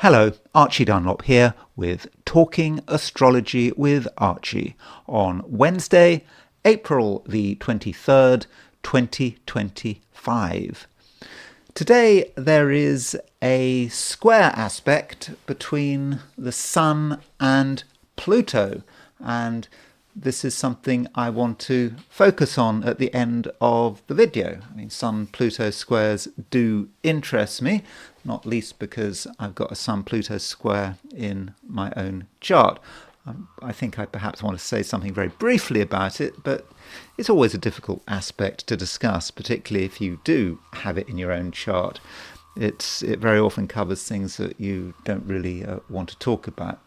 Hello, Archie Dunlop here with Talking Astrology with Archie on Wednesday, April the 23rd, 2025. Today there is a square aspect between the Sun and Pluto, and this is something I want to focus on at the end of the video. I mean, Sun-Pluto squares do interest me, not least because I've got a Sun-Pluto square in my own chart. I think I perhaps want to say something very briefly about it, but it's always a difficult aspect to discuss, particularly if you do have it in your own chart. It very often covers things that you don't really want to talk about.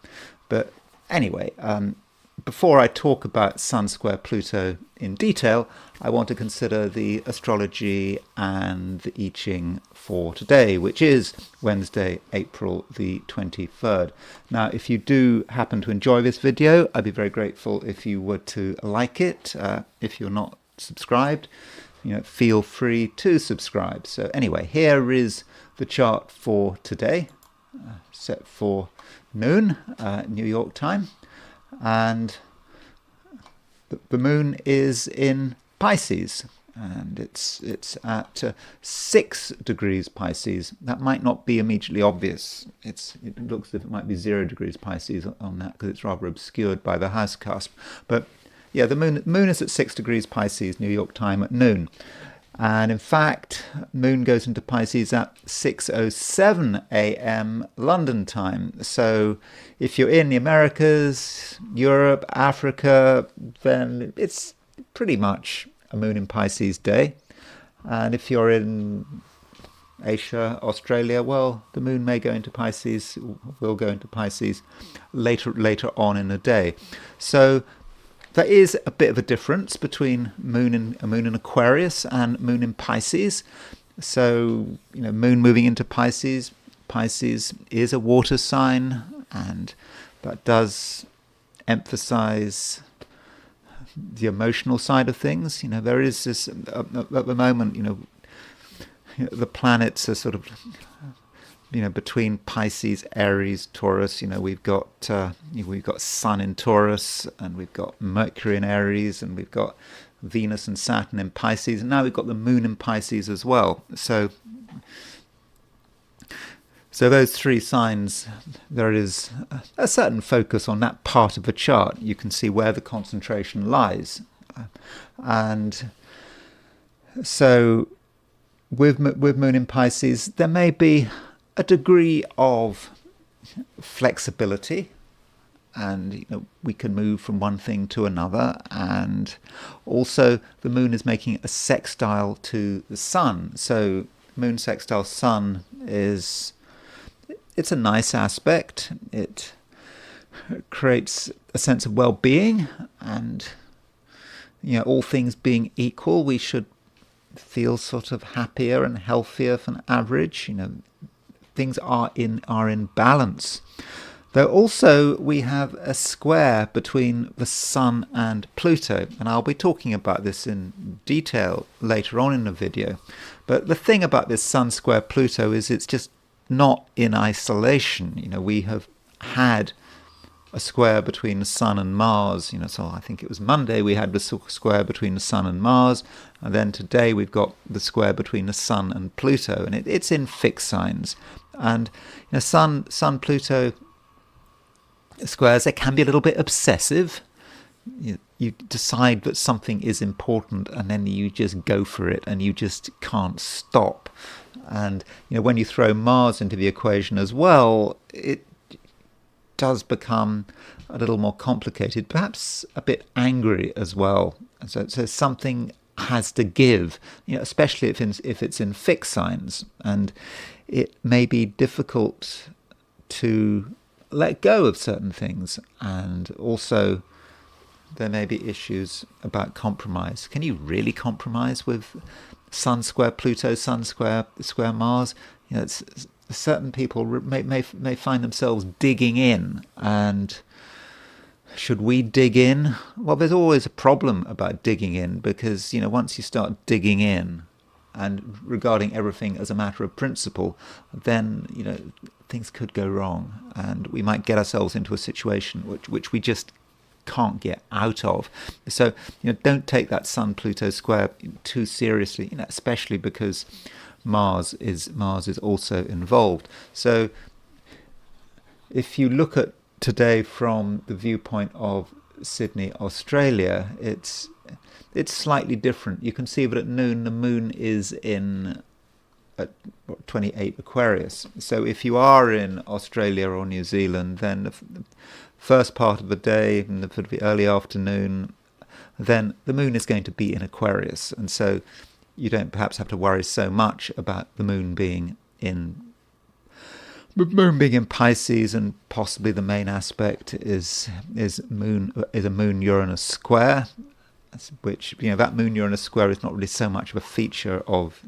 But anyway, before I talk about Sun square Pluto in detail, I want to consider the astrology and the I Ching for today, which is Wednesday, April the 23rd. Now, if you do happen to enjoy this video, I'd be very grateful if you were to like it. If you're not subscribed, feel free to subscribe. So anyway, here is the chart for today, set for noon, New York time. And the moon is in Pisces, and it's at 6 degrees Pisces. That might not be immediately obvious. It looks as if it might be 0 degrees Pisces on that, because it's rather obscured by the house cusp. But yeah, the moon is at 6 degrees Pisces, New York time at noon. And in fact, moon goes into Pisces at 6:07 a.m. London time. So if you're in the Americas, Europe, Africa, then it's pretty much a moon in Pisces day. And if you're in Asia, Australia, well, the moon may go into Pisces, will go into Pisces later on in the day. So there is a bit of a difference between a moon in Aquarius and moon in Pisces. So, moon moving into Pisces. Pisces is a water sign, and that does emphasize the emotional side of things. There is this, at the moment, the planets are sort of, between Pisces, Aries, Taurus. We've got Sun in Taurus, and we've got Mercury in Aries, and we've got Venus and Saturn in Pisces, and now we've got the moon in Pisces as well. So those three signs, there is a certain focus on that part of the chart. You can see where the concentration lies, and so with moon in Pisces, there may be a degree of flexibility, and we can move from one thing to another. And also the moon is making a sextile to the sun, so moon sextile sun it's a nice aspect. It creates a sense of well-being, and all things being equal, we should feel sort of happier and healthier than average. Things are in balance. Though also we have a square between the Sun and Pluto, and I'll be talking about this in detail later on in the video. But the thing about this Sun square Pluto is it's just not in isolation. We have had a square between the Sun and Mars. So I think it was Monday we had the square between the Sun and Mars, and then today we've got the square between the Sun and Pluto, and it's in fixed signs. And Sun-Pluto squares, they can be a little bit obsessive. You decide that something is important, and then you just go for it, and you just can't stop. And when you throw Mars into the equation as well, it does become a little more complicated, perhaps a bit angry as well. So something has to give, especially if it's in fixed signs, and it may be difficult to let go of certain things. And also there may be issues about compromise. Can you really compromise with Sun square Pluto, Sun square Mars? Certain people may find themselves digging in, and should we dig in? Well, there's always a problem about digging in, because once you start digging in and regarding everything as a matter of principle, then things could go wrong, and we might get ourselves into a situation which we just can't get out of. So, don't take that Sun-Pluto square too seriously, especially because Mars is also involved. So if you look at today from the viewpoint of Sydney, Australia, it's slightly different. You can see that at noon the moon is in at 28 Aquarius. So if you are in Australia or New Zealand, then the first part of the day, in the early afternoon, then the moon is going to be in Aquarius, and so you don't perhaps have to worry so much about the moon being in Pisces, and possibly the main aspect is a moon Uranus square, which that moon Uranus square is not really so much of a feature of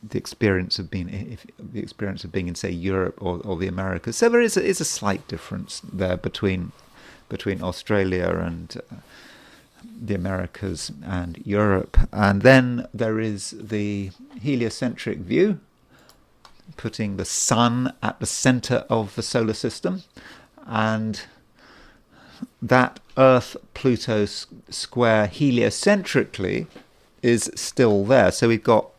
the experience of being in, say, Europe or the Americas. So there is a slight difference there between Australia and the Americas and Europe. And then there is the heliocentric view, putting the sun at the center of the solar system, and that Earth-Pluto square heliocentrically is still there. So we've got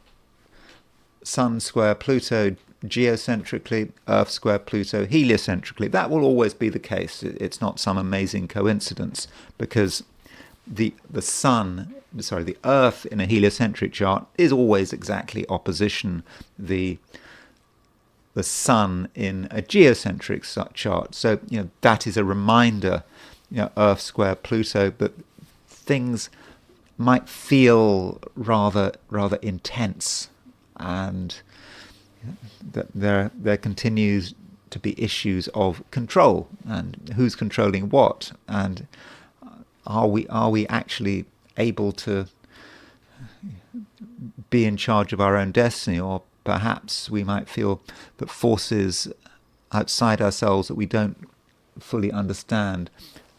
Sun square Pluto geocentrically, Earth square Pluto heliocentrically. That will always be the case. It's not some amazing coincidence, because the Earth in a heliocentric chart is always exactly opposition the Sun in a geocentric chart. So that is a reminder, Earth square Pluto, that things might feel rather intense, and that there continues to be issues of control, and who's controlling what, and are we actually able to be in charge of our own destiny, or perhaps we might feel that forces outside ourselves that we don't fully understand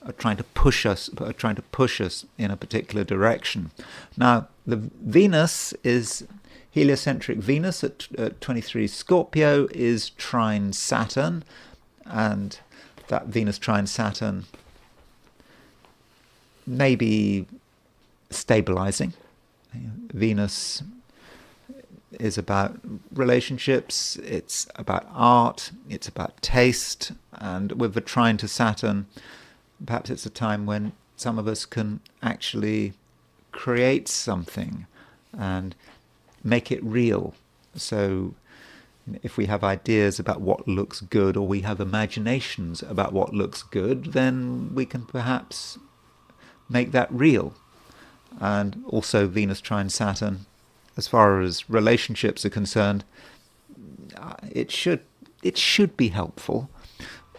are trying to push us in a particular direction. Now, the Venus is heliocentric. Venus at 23 Scorpio is trine Saturn, and that Venus trine Saturn may be stabilizing. Venus is about relationships, it's about art, it's about taste, and with the trine to Saturn, perhaps it's a time when some of us can actually create something and make it real. So if we have ideas about what looks good, or we have imaginations about what looks good, then we can perhaps make that real. And also Venus trine Saturn, as far as relationships are concerned, it should be helpful,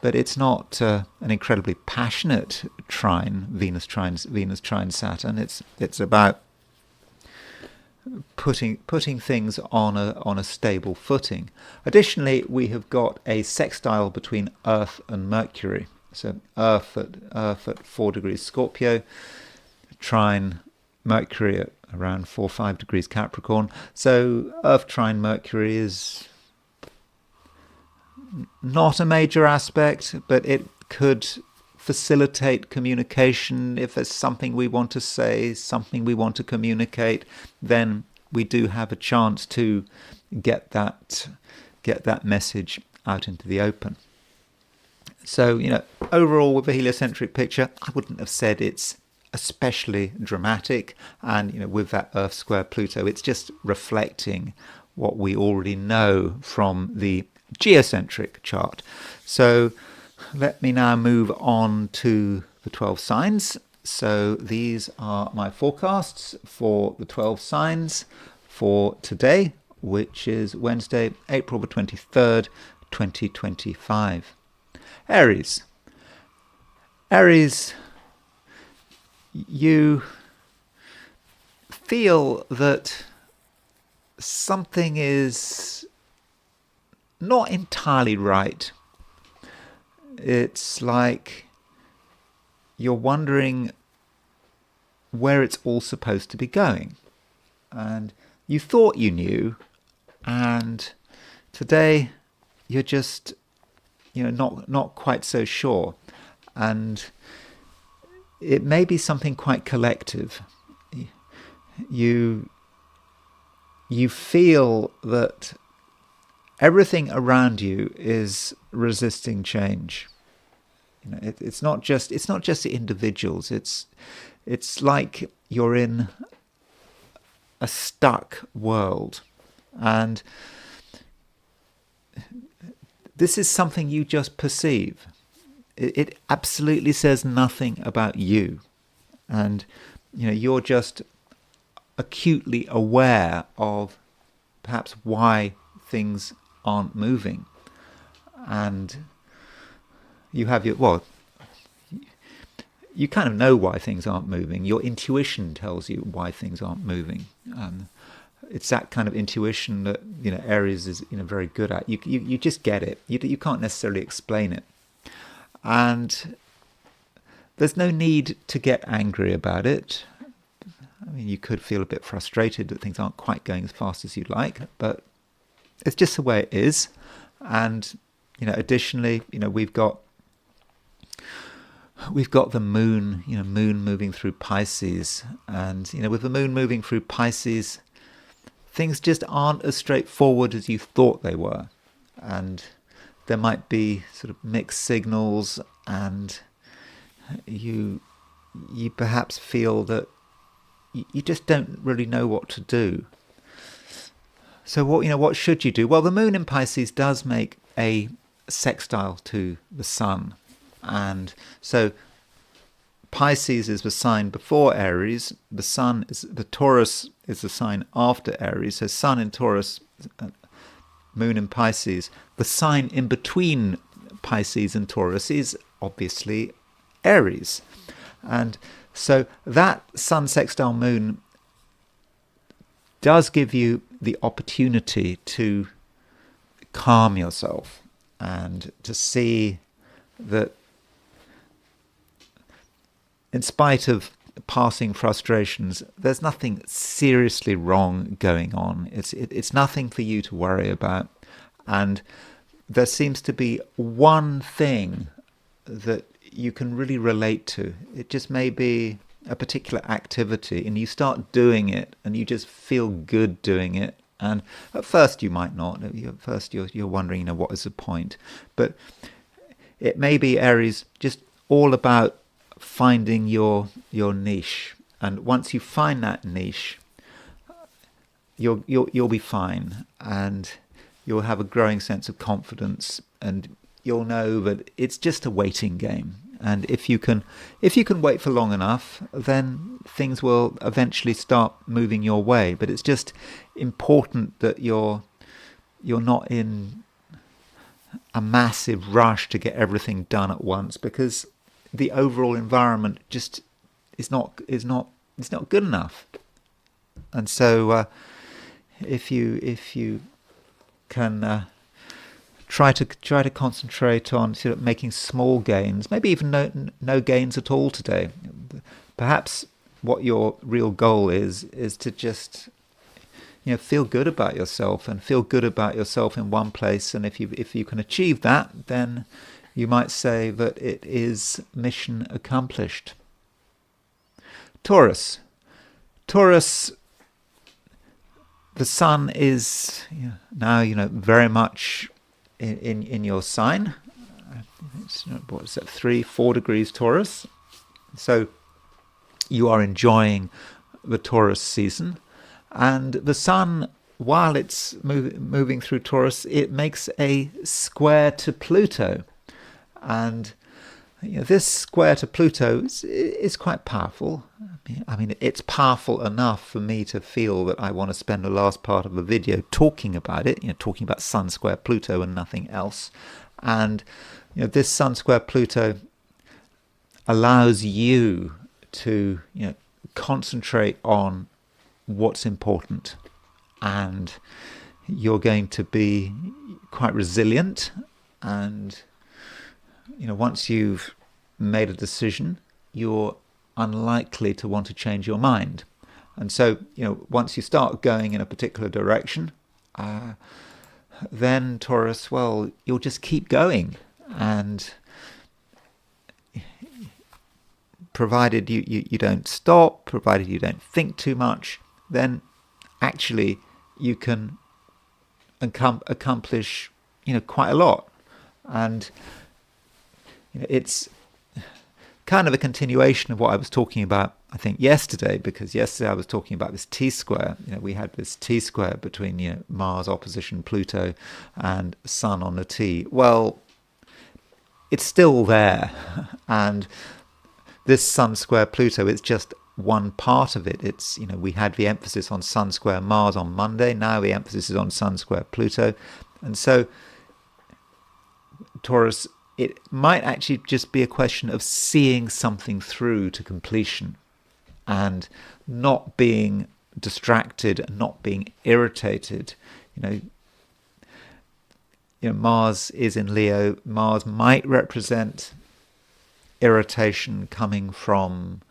but it's not an incredibly passionate trine, Venus trine Saturn. It's about putting things on a stable footing. Additionally, we have got a sextile between Earth and Mercury. So Earth at 4 degrees Scorpio, trine Mercury at around 4 or 5 degrees Capricorn. So Earth trine Mercury is not a major aspect, but it could facilitate communication. If there's something we want to say, something we want to communicate, then we do have a chance to get that message out into the open. So, overall with a heliocentric picture, I wouldn't have said it's especially dramatic, and with that Earth square Pluto, it's just reflecting what we already know from the geocentric chart. So let me now move on to the 12 signs. So these are my forecasts for the 12 signs for today, which is Wednesday, April the 23rd, 2025. Aries. Aries, you feel that something is not entirely right. It's like you're wondering where it's all supposed to be going. And you thought you knew, and today you're just, not quite so sure. And it may be something quite collective. You feel that everything around you is resisting change. It's not just the individuals. It's like you're in a stuck world, and this is something you just perceive. It absolutely says nothing about you, and you're just acutely aware of perhaps why things aren't moving, and you have you kind of know why things aren't moving. Your intuition tells you why things aren't moving. It's that kind of intuition that Aries is very good at. You just get it. You can't necessarily explain it, and there's no need to get angry about it. I mean, you could feel a bit frustrated that things aren't quite going as fast as you'd like, but it's just the way it is. And additionally, we've got the moon, moon moving through Pisces, and with the moon moving through Pisces, things just aren't as straightforward as you thought they were, and there might be sort of mixed signals, and you perhaps feel that you just don't really know what to do. So what should you do? Well, the moon in Pisces does make a sextile to the sun, and so Pisces is the sign before Aries. The Taurus is the sign after Aries. So Sun in Taurus, Moon in Pisces. The sign in between Pisces and Taurus is obviously Aries, and so that Sun sextile Moon does give you the opportunity to calm yourself and to see that in spite of passing frustrations, there's nothing seriously wrong going on. It's nothing for you to worry about. And there seems to be one thing that you can really relate to. It just may be a particular activity, and you start doing it and you just feel good doing it. And at first you might not. At first you're wondering, what is the point? But it may be, Aries, just all about finding your niche. And once you find that niche, you'll be fine, and you'll have a growing sense of confidence, and you'll know that it's just a waiting game. And if you can wait for long enough, then things will eventually start moving your way. But it's just important that you're not in a massive rush to get everything done at once, because the overall environment just is not good enough. And so if you can try to concentrate on sort of making small gains, maybe even no gains at all today. Perhaps what your real goal is to just feel good about yourself, and feel good about yourself in one place. And if you can achieve that, then you might say that it is mission accomplished. Taurus, the sun is now very much in your sign. It's, what is that, 3-4 degrees Taurus. So you are enjoying the Taurus season, and the sun, while it's moving through Taurus, it makes a square to Pluto, and this square to Pluto is quite powerful. I mean, it's powerful enough for me to feel that I want to spend the last part of the video talking about it, talking about Sun square Pluto and nothing else. And this Sun square Pluto allows you to concentrate on what's important, and you're going to be quite resilient. And once you've made a decision, you're unlikely to want to change your mind. And so once you start going in a particular direction, then Taurus, well, you'll just keep going. And provided you don't stop, provided you don't think too much, then actually you can accomplish, quite a lot. And it's kind of a continuation of what I was talking about, I think, yesterday, because yesterday I was talking about this T-square. We had this T-square between, Mars opposition Pluto and Sun on the T. Well, it's still there. And this Sun square Pluto, it's just one part of it. It's, we had the emphasis on Sun square Mars on Monday. Now the emphasis is on Sun square Pluto. And so Taurus, it might actually just be a question of seeing something through to completion and not being distracted and not being irritated. Mars is in Leo. Mars might represent irritation coming from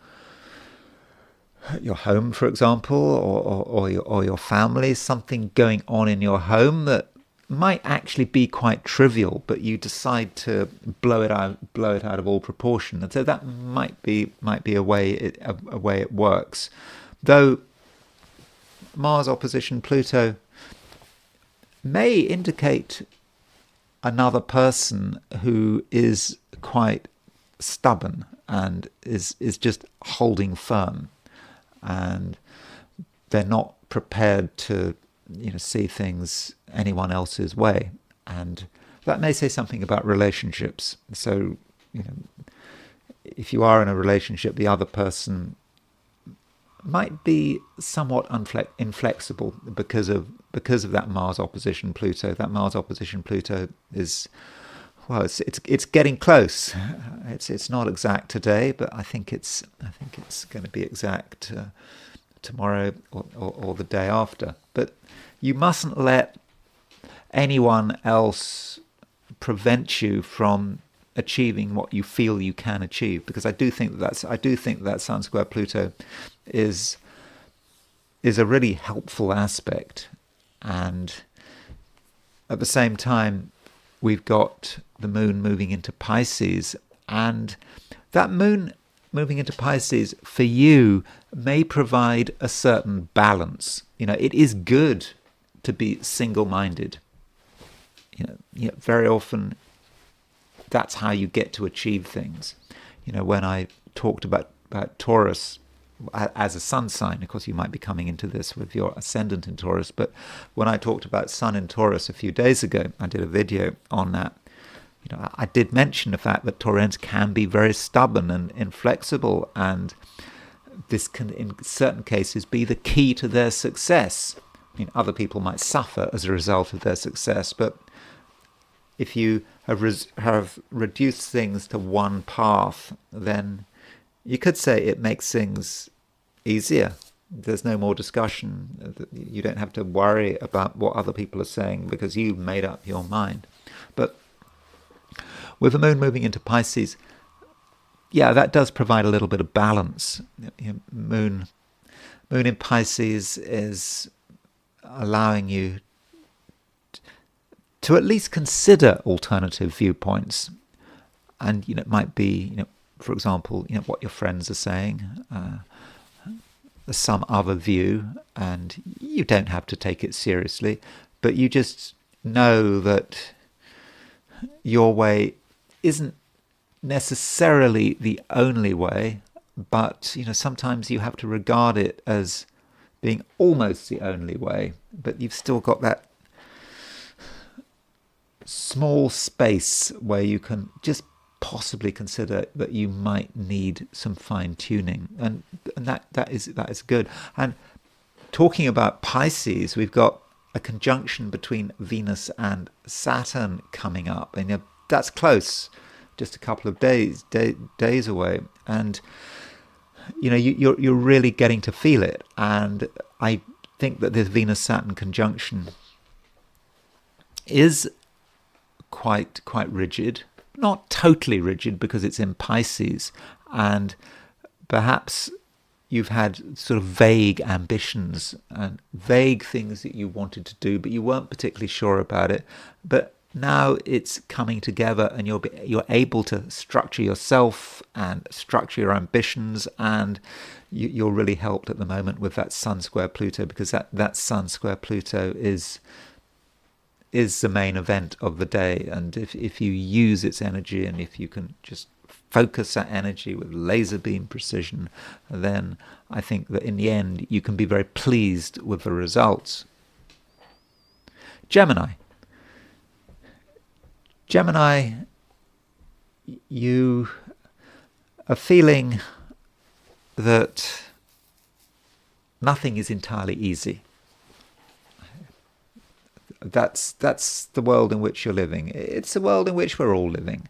your home, for example, or your family, something going on in your home that might actually be quite trivial, but you decide to blow it out of all proportion. And so that might be a way it works. Though Mars opposition Pluto may indicate another person who is quite stubborn and is just holding firm, and they're not prepared to see things anyone else's way. And that may say something about relationships. So if you are in a relationship, the other person might be somewhat inflexible because of that Mars opposition Pluto. That Mars opposition Pluto is, well, it's getting close. It's not exact today, but I think it's going to be exact tomorrow or the day after. But you mustn't let anyone else prevent you from achieving what you feel you can achieve, because I do think that Sun square Pluto is a really helpful aspect. And at the same time, we've got the moon moving into Pisces, and that moon moving into Pisces for you may provide a certain balance. It is good to be single-minded. Very often that's how you get to achieve things. When I talked about Taurus as a sun sign, of course you might be coming into this with your ascendant in Taurus, but when I talked about Sun in Taurus a few days ago, I did a video on that. I did mention the fact that Taurans can be very stubborn and inflexible, and this can, in certain cases, be the key to their success. Other people might suffer as a result of their success, but if you have reduced things to one path, then you could say it makes things easier. There's no more discussion. You don't have to worry about what other people are saying because you've made up your mind. But with the moon moving into Pisces, yeah, that does provide a little bit of balance. Moon in Pisces is allowing you to at least consider alternative viewpoints. And it might be, for example, what your friends are saying, some other view, and you don't have to take it seriously, but you just know that your way isn't necessarily the only way, but sometimes you have to regard it as being almost the only way, but you've still got that small space where you can just possibly consider that you might need some fine-tuning, and that is good. And talking about Pisces, we've got a conjunction between Venus and Saturn coming up, and that's close, just a couple of days away, and you're really getting to feel it. And I think that this Venus-Saturn conjunction is quite rigid, not totally rigid because it's in Pisces, and perhaps you've had sort of vague ambitions and vague things that you wanted to do, but you weren't particularly sure about it. But now it's coming together, and you're able to structure yourself and structure your ambitions, and you're really helped at the moment with that Sun square Pluto, because that Sun square Pluto is the main event of the day. And if you use its energy, and if you can just focus that energy with laser beam precision, then I think that in the end you can be very pleased with the results. Gemini, you are feeling that nothing is entirely easy. That's the world in which you're living. It's the world in which we're all living,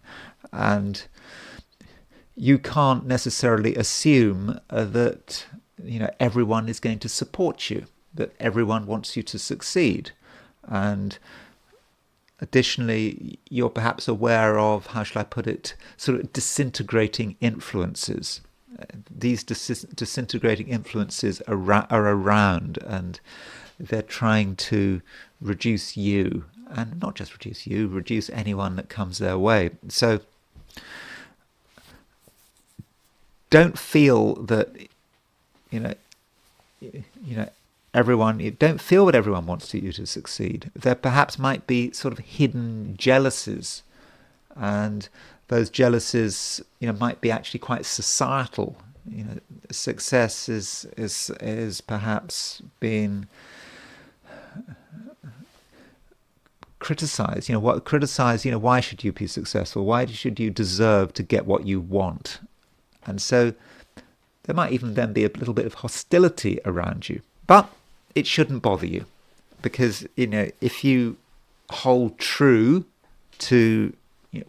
and you can't necessarily assume that everyone is going to support you, that everyone wants you to succeed. And additionally, you're perhaps aware of, how shall I put it, sort of disintegrating influences. These disintegrating influences are around, and they're trying to reduce you, and not just reduce you, reduce anyone that comes their way. So don't feel that everyone. You don't feel that everyone wants you to succeed. There perhaps might be sort of hidden jealousies, and those jealousies, might be actually quite societal. Success is perhaps being criticized. Why should you be successful? Why should you deserve to get what you want? And so there might even then be a little bit of hostility around you. But it shouldn't bother you, because if you hold true to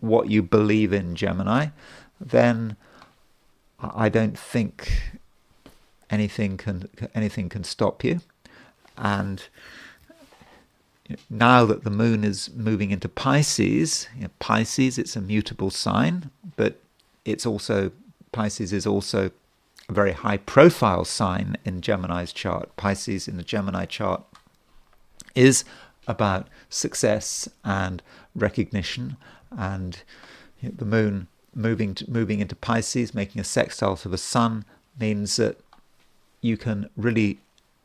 what you believe in, Gemini, then I don't think anything can stop you. And now that the moon is moving into Pisces, Pisces, it's a mutable sign, but Pisces is also a very high-profile sign in Gemini's chart. Pisces in the Gemini chart is about success and recognition, and the moon moving into Pisces, making a sextile to the sun, means that you can really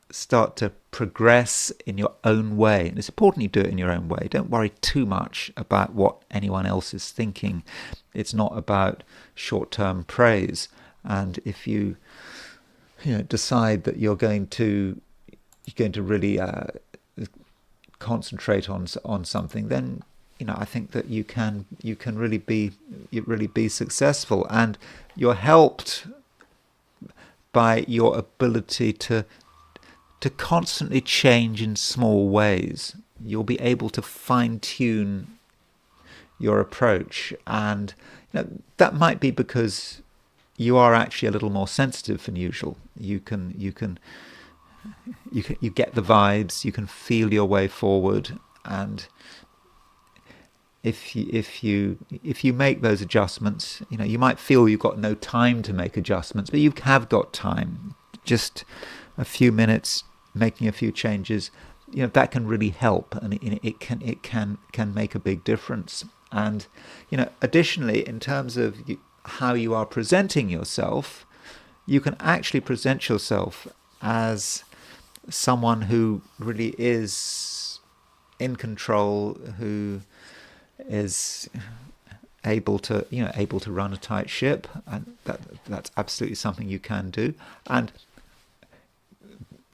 start to progress in your own way. And it's important you do it in your own way. Don't worry too much about what anyone else is thinking. It's not about short-term praise. And if you decide that you're going to really concentrate on something, then I think that you can really be successful, and you're helped by your ability to constantly change in small ways. You'll be able to fine-tune your approach, and that might be because you are actually a little more sensitive than usual. You get the vibes, you can feel your way forward, and if you make those adjustments, you might feel you've got no time to make adjustments, but you have got time. Just a few minutes making a few changes, that can really help, and it can make a big difference. And additionally, in terms of how you are presenting yourself, you can actually present yourself as someone who really is in control, who is able to run a tight ship, and that's absolutely something you can do. And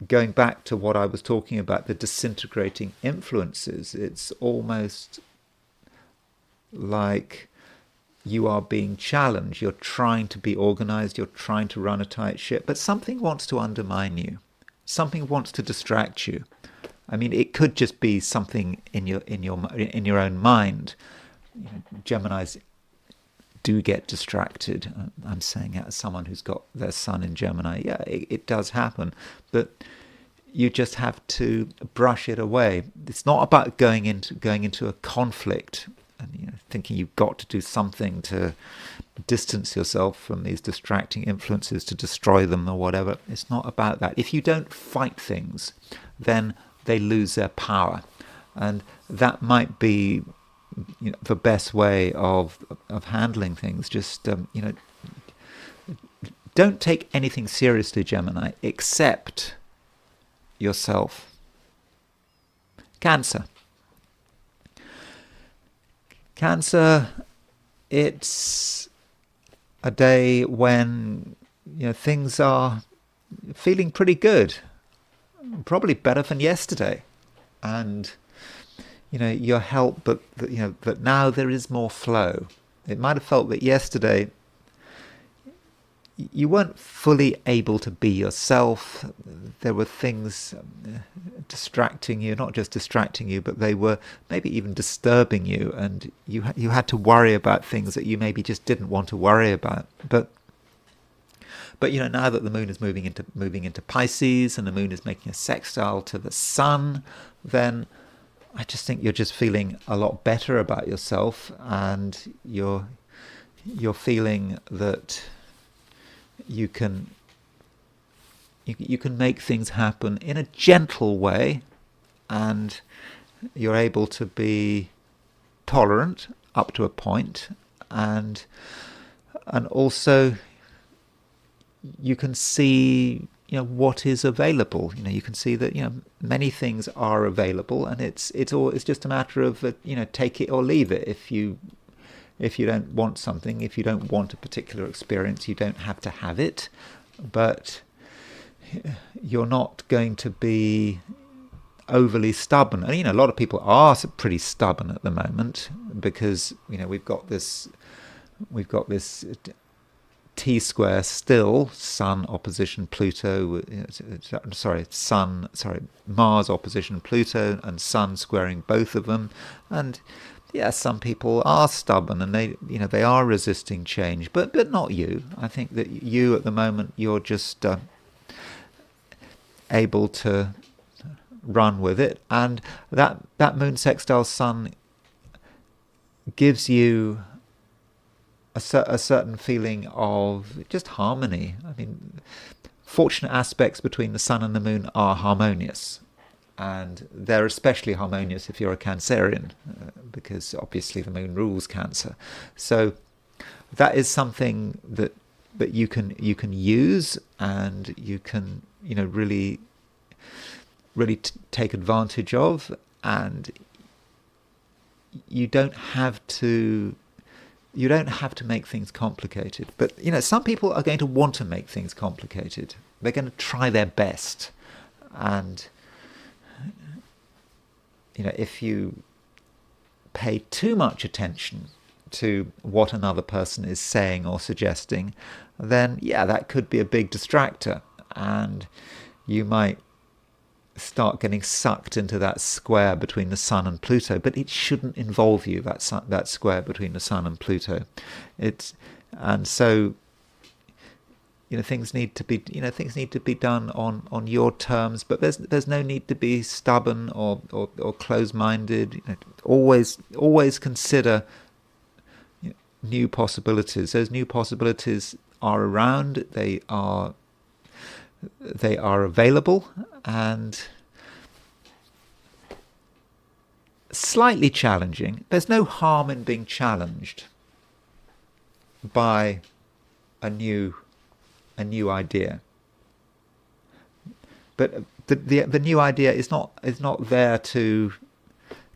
going back to what I was talking about, the disintegrating influences, it's almost like you are being challenged. You're trying to be organized, you're trying to run a tight ship, but something wants to undermine you. Something wants to distract you. I mean, it could just be something in your own mind. Geminis do get distracted. I'm saying that as someone who's got their sun in Gemini. Yeah, it does happen, but you just have to brush it away. It's not about going into a conflict and thinking you've got to do something to distance yourself from these distracting influences, to destroy them or whatever. It's not about that. If you don't fight things, then they lose their power, and that might be the best way of handling things. Just don't take anything seriously, Gemini, except yourself. Cancer. Cancer, it's a day when things are feeling pretty good, probably better than yesterday, and your help, but that now there is more flow. It might have felt that yesterday you weren't fully able to be yourself. There were things distracting you, not just distracting you, but they were maybe even disturbing you, and you had to worry about things that you maybe just didn't want to worry about. But now that the moon is moving into Pisces, and the moon is making a sextile to the sun, then I just think you're just feeling a lot better about yourself, and you're feeling that you can make things happen in a gentle way, and you're able to be tolerant up to a point, and also you can see what is available. You can see that many things are available, and it's just a matter of take it or leave it. If you don't want something, if you don't want a particular experience, you don't have to have it, but you're not going to be overly stubborn. And a lot of people are pretty stubborn at the moment, because we've got this T-square still, Sun opposition Pluto, Mars opposition Pluto, and Sun squaring both of them. And some people are stubborn, and they are resisting change, but not you. I think that you at the moment, you're just able to run with it, and that moon sextile Sun gives you a certain feeling of just harmony. I mean, fortunate aspects between the Sun and the moon are harmonious. And they're especially harmonious if you're a Cancerian, because obviously the moon rules Cancer. So that is something that you can use, and you can really take advantage of, and you don't have to make things complicated. But some people are going to want to make things complicated. They're going to try their best, and if you pay too much attention to what another person is saying or suggesting, then that could be a big distractor, and you might start getting sucked into that square between the Sun and Pluto. But it shouldn't involve you, that square between the Sun and Pluto. So things need to be done on your terms, but there's no need to be stubborn or close-minded. Always consider new possibilities. Those new possibilities are around. They are available, and slightly challenging. There's no harm in being challenged by a new idea, but the new idea is not there to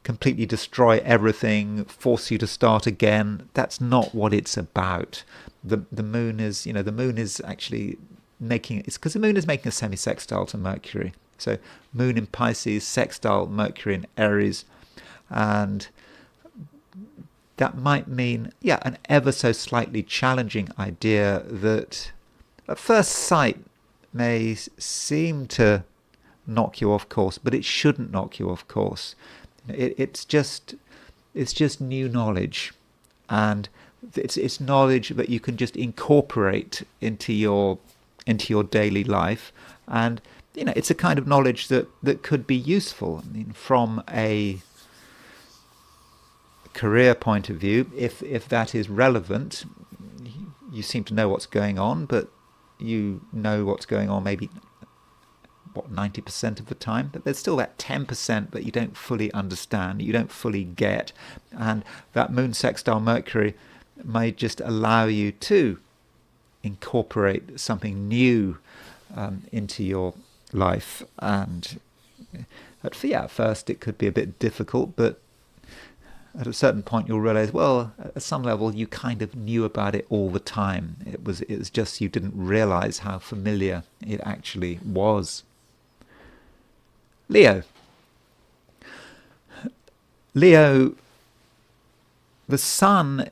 completely destroy everything, force you to start again. That's not what it's about. The moon is actually because the moon is making a semi-sextile to Mercury. So moon in Pisces, sextile Mercury in Aries, and that might mean an ever so slightly challenging idea that at first sight may seem to knock you off course, but it shouldn't knock you off course. It's just new knowledge, and it's knowledge that you can just incorporate into your daily life, and it's a kind of knowledge that could be useful. I mean, from a career point of view, if that is relevant, you seem to know what's going on, but you know what's going on maybe 90% of the time, but there's still that 10% that you don't fully understand, you don't fully get, and that moon sextile Mercury may just allow you to incorporate something new into your life. And at first it could be a bit difficult, but at a certain point you'll realize, well, at some level you kind of knew about it all the time. It was just you didn't realize how familiar it actually was. Leo, the Sun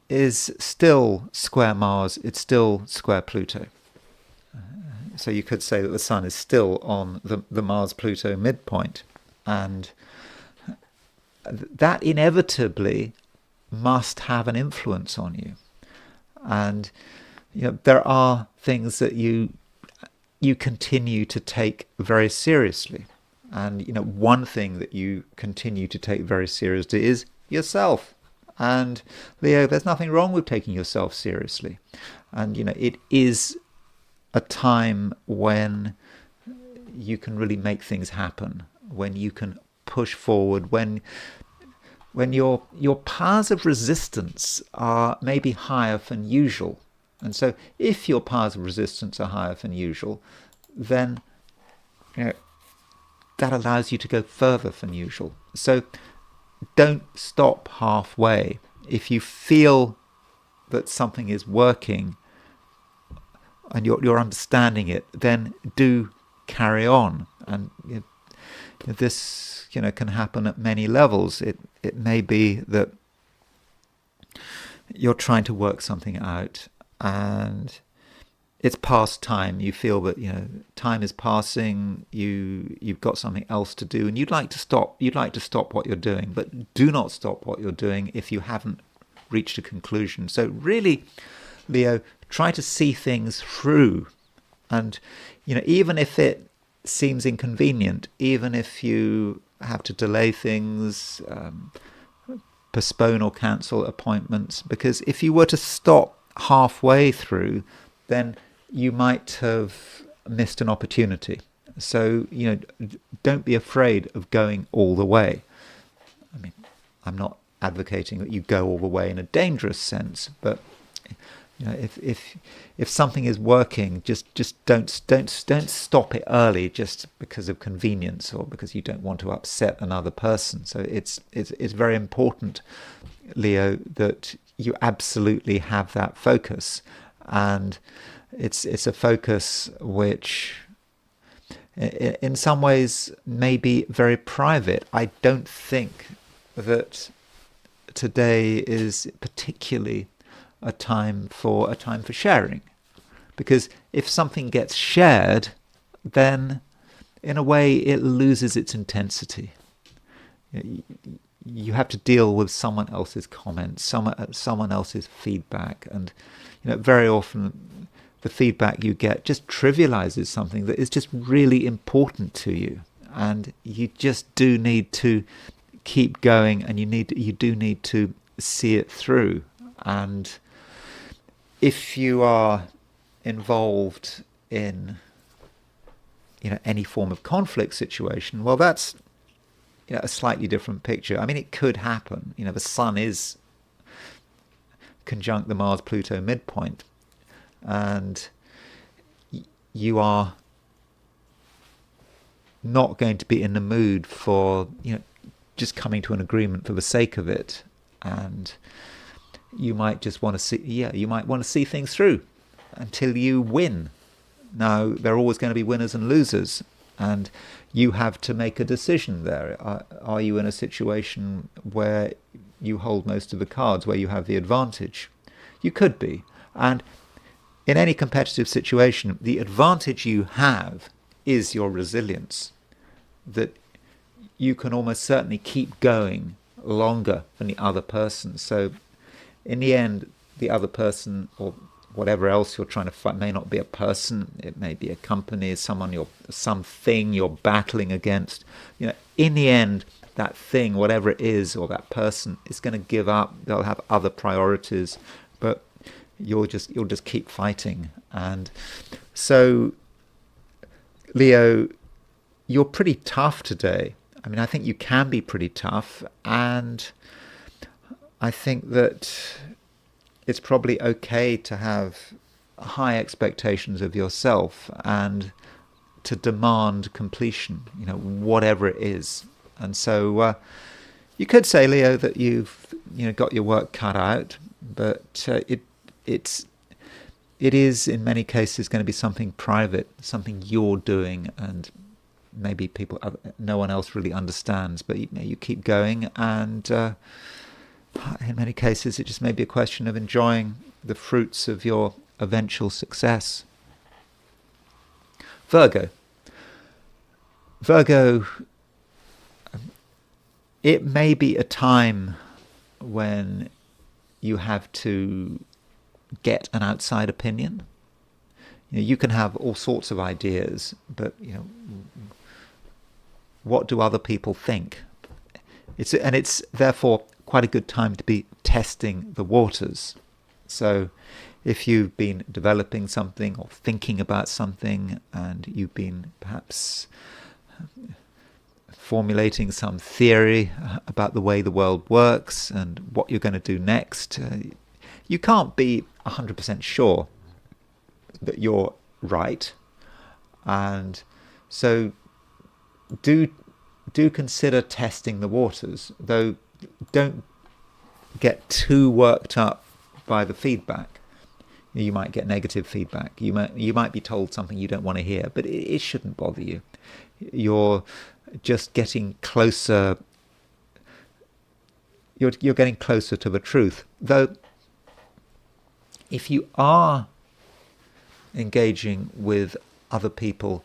is still square Mars, it's still square Pluto. So you could say that the Sun is still on the Mars-Pluto midpoint, and that inevitably must have an influence on you. And there are things that you continue to take very seriously. And one thing that you continue to take very seriously is yourself. And Leo, there's nothing wrong with taking yourself seriously. And it is a time when you can really make things happen, when you can push forward, when your powers of resistance are maybe higher than usual. And so if your powers of resistance are higher than usual, then that allows you to go further than usual. So don't stop halfway. If you feel that something is working and you're understanding it, then do carry on. And this can happen at many levels. It may be that you're trying to work something out and it's past time. You feel that time is passing. You've got something else to do, and you'd like to stop. You'd like to stop what you're doing, but do not stop what you're doing if you haven't reached a conclusion. So really, Leo, try to see things through, and even if it seems inconvenient, even if you have to delay things, postpone or cancel appointments, because if you were to stop halfway through, then you might have missed an opportunity. So, don't be afraid of going all the way. I mean, I'm not advocating that you go all the way in a dangerous sense, but if something is working, just don't stop it early just because of convenience or because you don't want to upset another person. So it's very important, Leo, that you absolutely have that focus, and it's a focus which in some ways may be very private. I don't think that today is particularly a time for sharing, because if something gets shared, then in a way it loses its intensity. You have to deal with someone else's comments, someone else's feedback, and very often the feedback you get just trivializes something that is just really important to you, and you just do need to keep going, and you do need to see it through. And if you are involved in any form of conflict situation, well, that's a slightly different picture. I mean, it could happen. The Sun is conjunct the Mars-Pluto midpoint, and you are not going to be in the mood for just coming to an agreement for the sake of it, and you might just want to see things through until you win. Now, there are always going to be winners and losers, and you have to make a decision there. Are you in a situation where you hold most of the cards, where you have the advantage? You could be. And in any competitive situation, the advantage you have is your resilience, that you can almost certainly keep going longer than the other person. So in the end, the other person or whatever else you're trying to fight may not be a person, it may be a company, something you're battling against. In the end, that thing, whatever it is, or that person, is going to give up. They'll have other priorities, but you'll just keep fighting. And so, Leo, you're pretty tough today. I mean, I think you can be pretty tough, and I think that it's probably okay to have high expectations of yourself and to demand completion, whatever it is. And so you could say, Leo, that you've got your work cut out, but it is in many cases going to be something private, something you're doing, and maybe no one else really understands. But you keep going, and in many cases it just may be a question of enjoying the fruits of your eventual success. Virgo, it may be a time when you have to get an outside opinion. You can have all sorts of ideas, but what do other people think? It's therefore quite a good time to be testing the waters. So if you've been developing something or thinking about something, and you've been perhaps formulating some theory about the way the world works and what you're going to do next, you can't be 100% sure that you're right. And so do consider testing the waters, though don't get too worked up by the feedback. You might get negative feedback. You might be told something you don't want to hear, but it shouldn't bother you. You're just getting closer. You're getting closer to the truth. Though, if you are engaging with other people,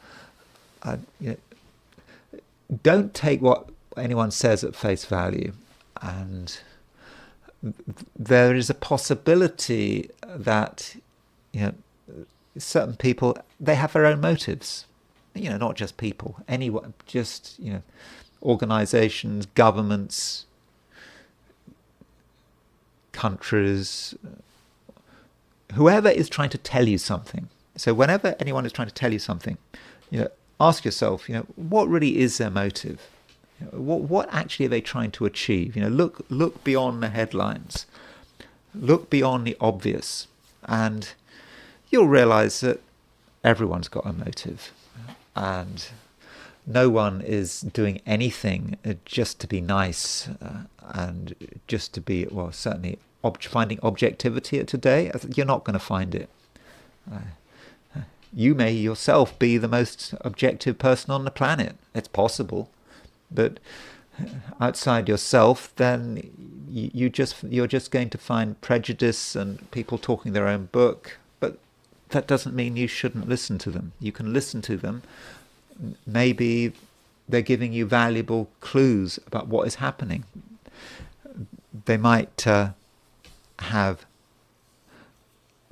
don't take what anyone says at face value. And there is a possibility that certain people, they have their own motives. Not just people, anyone, just organizations, governments, countries, whoever is trying to tell you something. So whenever anyone is trying to tell you something, ask yourself, what really is their motive? What actually are they trying to achieve? Look beyond the headlines, look beyond the obvious, and you'll realize that everyone's got a motive, and no one is doing anything just to be nice and just to be, well, certainly finding objectivity today. You're not going to find it. You may yourself be the most objective person on the planet. It's possible. But outside yourself, then you're just going to find prejudice and people talking their own book. But that doesn't mean you shouldn't listen to them. You can listen to them. Maybe they're giving you valuable clues about what is happening. They might have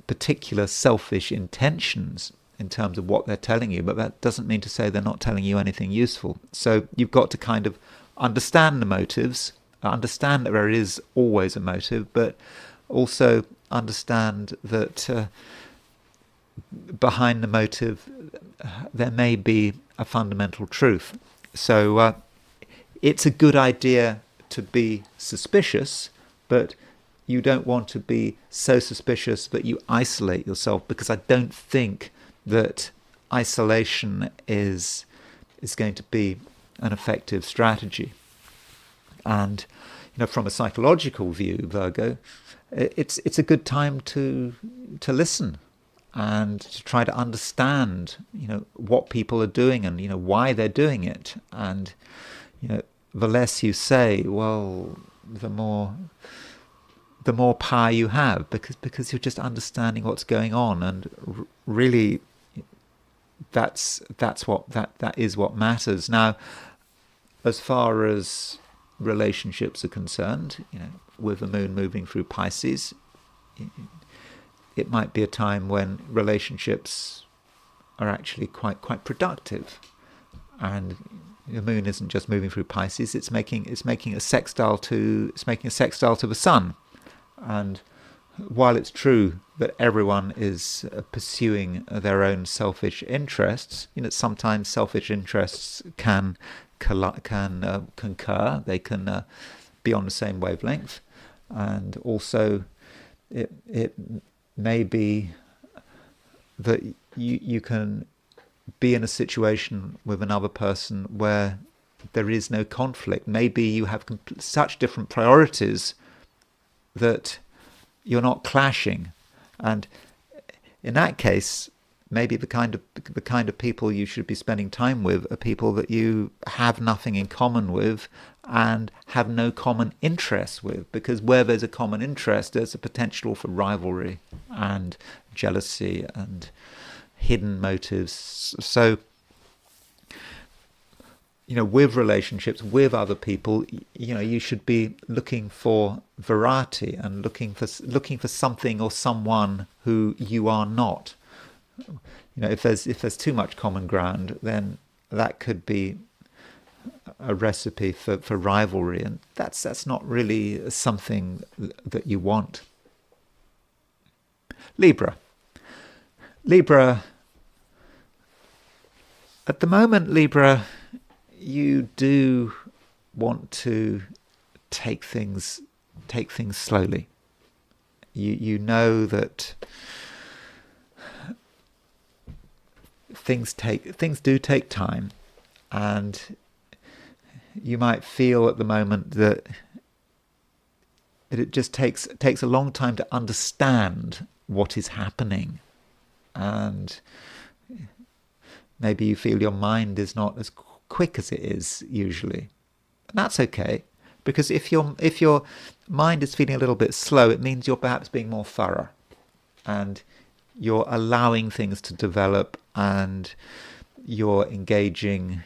particular selfish intentions in terms of what they're telling you, but that doesn't mean to say they're not telling you anything useful. So you've got to kind of understand the motives, understand that there is always a motive, but also understand that behind the motive there may be a fundamental truth. So it's a good idea to be suspicious, but you don't want to be so suspicious that you isolate yourself, because I don't think that isolation is going to be an effective strategy. And from a psychological view, Virgo, it's a good time to listen and to try to understand what people are doing and why they're doing it. And the less you say, well, the more power you have, because you're just understanding what's going on, and really that is what matters. Now, as far as relationships are concerned, with the moon moving through Pisces, it might be a time when relationships are actually quite productive, and the moon isn't just moving through Pisces; it's making a sextile to the sun. And while it's true that everyone is pursuing their own selfish interests, sometimes selfish interests can concur. They can be on the same wavelength, and also it may be that you can be in a situation with another person where there is no conflict. Maybe you have such different priorities that you're not clashing, and in that case, maybe the kind of people you should be spending time with are people that you have nothing in common with and have no common interests with, because where there's a common interest, there's a potential for rivalry and jealousy and hidden motives. So, with relationships with other people, you should be looking for variety and looking for something or someone who you are not. If there's too much common ground, then that could be a recipe for rivalry, and that's not really something that you want. Libra, at the moment, Libra, you do want to take things slowly. You know that things do take time, and you might feel at the moment that it just takes a long time to understand what is happening, and maybe you feel your mind is not as quick as it is usually. And that's okay, because if your mind is feeling a little bit slow, it means you're perhaps being more thorough, and you're allowing things to develop, and you're engaging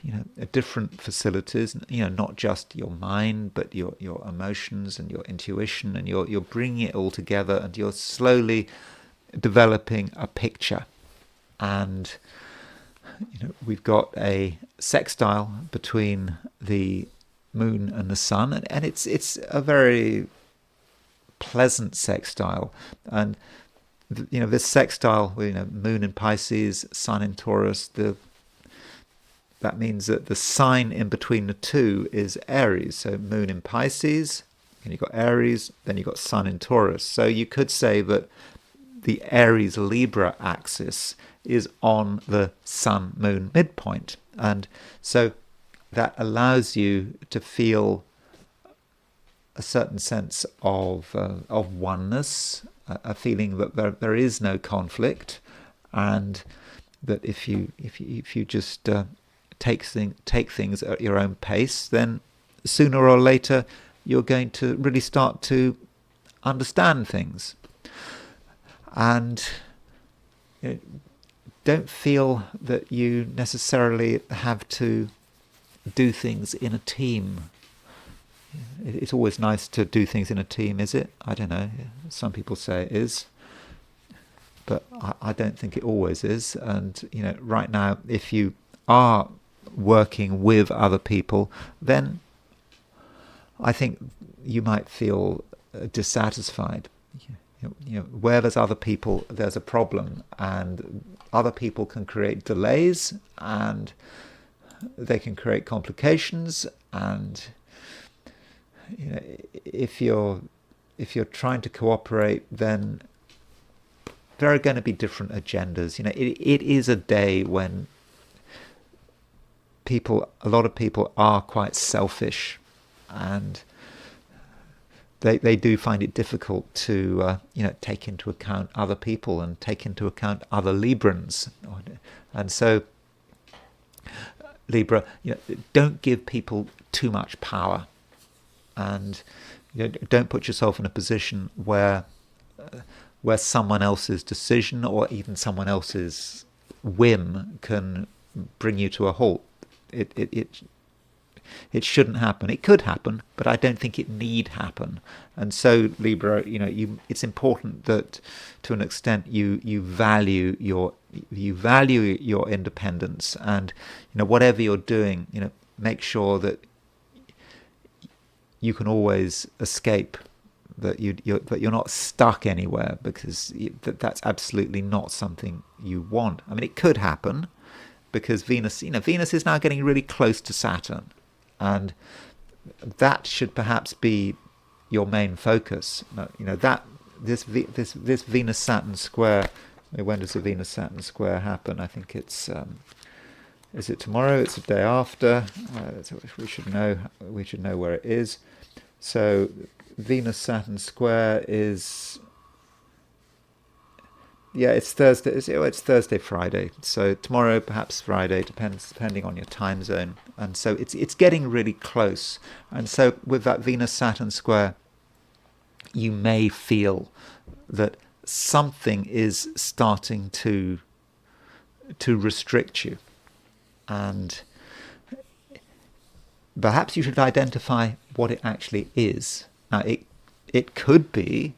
different facilities, not just your mind, but your emotions and your intuition, and you're bringing it all together, and you're slowly developing a picture. And we've got a sextile between the moon and the sun, and it's a very pleasant sextile. And this sextile, moon in Pisces, sun in Taurus, that means that the sign in between the two is Aries. So moon in Pisces, and you've got Aries, then you've got sun in Taurus. So you could say that the Aries-Libra axis is on the sun-moon midpoint. And so that allows you to feel a certain sense of oneness, a feeling that there is no conflict, and that if you just take things at your own pace, then sooner or later you're going to really start to understand things. And don't feel that you necessarily have to do things in a team. It's always nice to do things in a team, is it? I don't know. Some people say it is, but I don't think it always is. And right now, if you are working with other people, then I think you might feel dissatisfied. Where there's other people, there's a problem, and other people can create delays, and they can create complications, and if you're trying to cooperate, then there are going to be different agendas. It is a day when a lot of people are quite selfish, and they do find it difficult to take into account other people and take into account other Librans. And so Libra, don't give people too much power, and don't put yourself in a position where someone else's decision or even someone else's whim can bring you to a halt. It shouldn't happen. It could happen, but I don't think it need happen. And so, Libra, it's important that, to an extent, you value your independence, and whatever you're doing, make sure that you can always escape, that you're not stuck anywhere, because that's absolutely not something you want. I mean, it could happen because Venus is now getting really close to Saturn, and that should perhaps be your main focus. That this Venus Saturn square. When does the Venus Saturn square happen? I think it's is it tomorrow? It's the day after. So we should know where it is. So Venus Saturn square is, it's Thursday. It's Thursday, Friday. So tomorrow, perhaps Friday, depending on your time zone. And so it's getting really close. And so with that Venus Saturn square, you may feel that something is starting to restrict you, and perhaps you should identify what it actually is. Now, it could be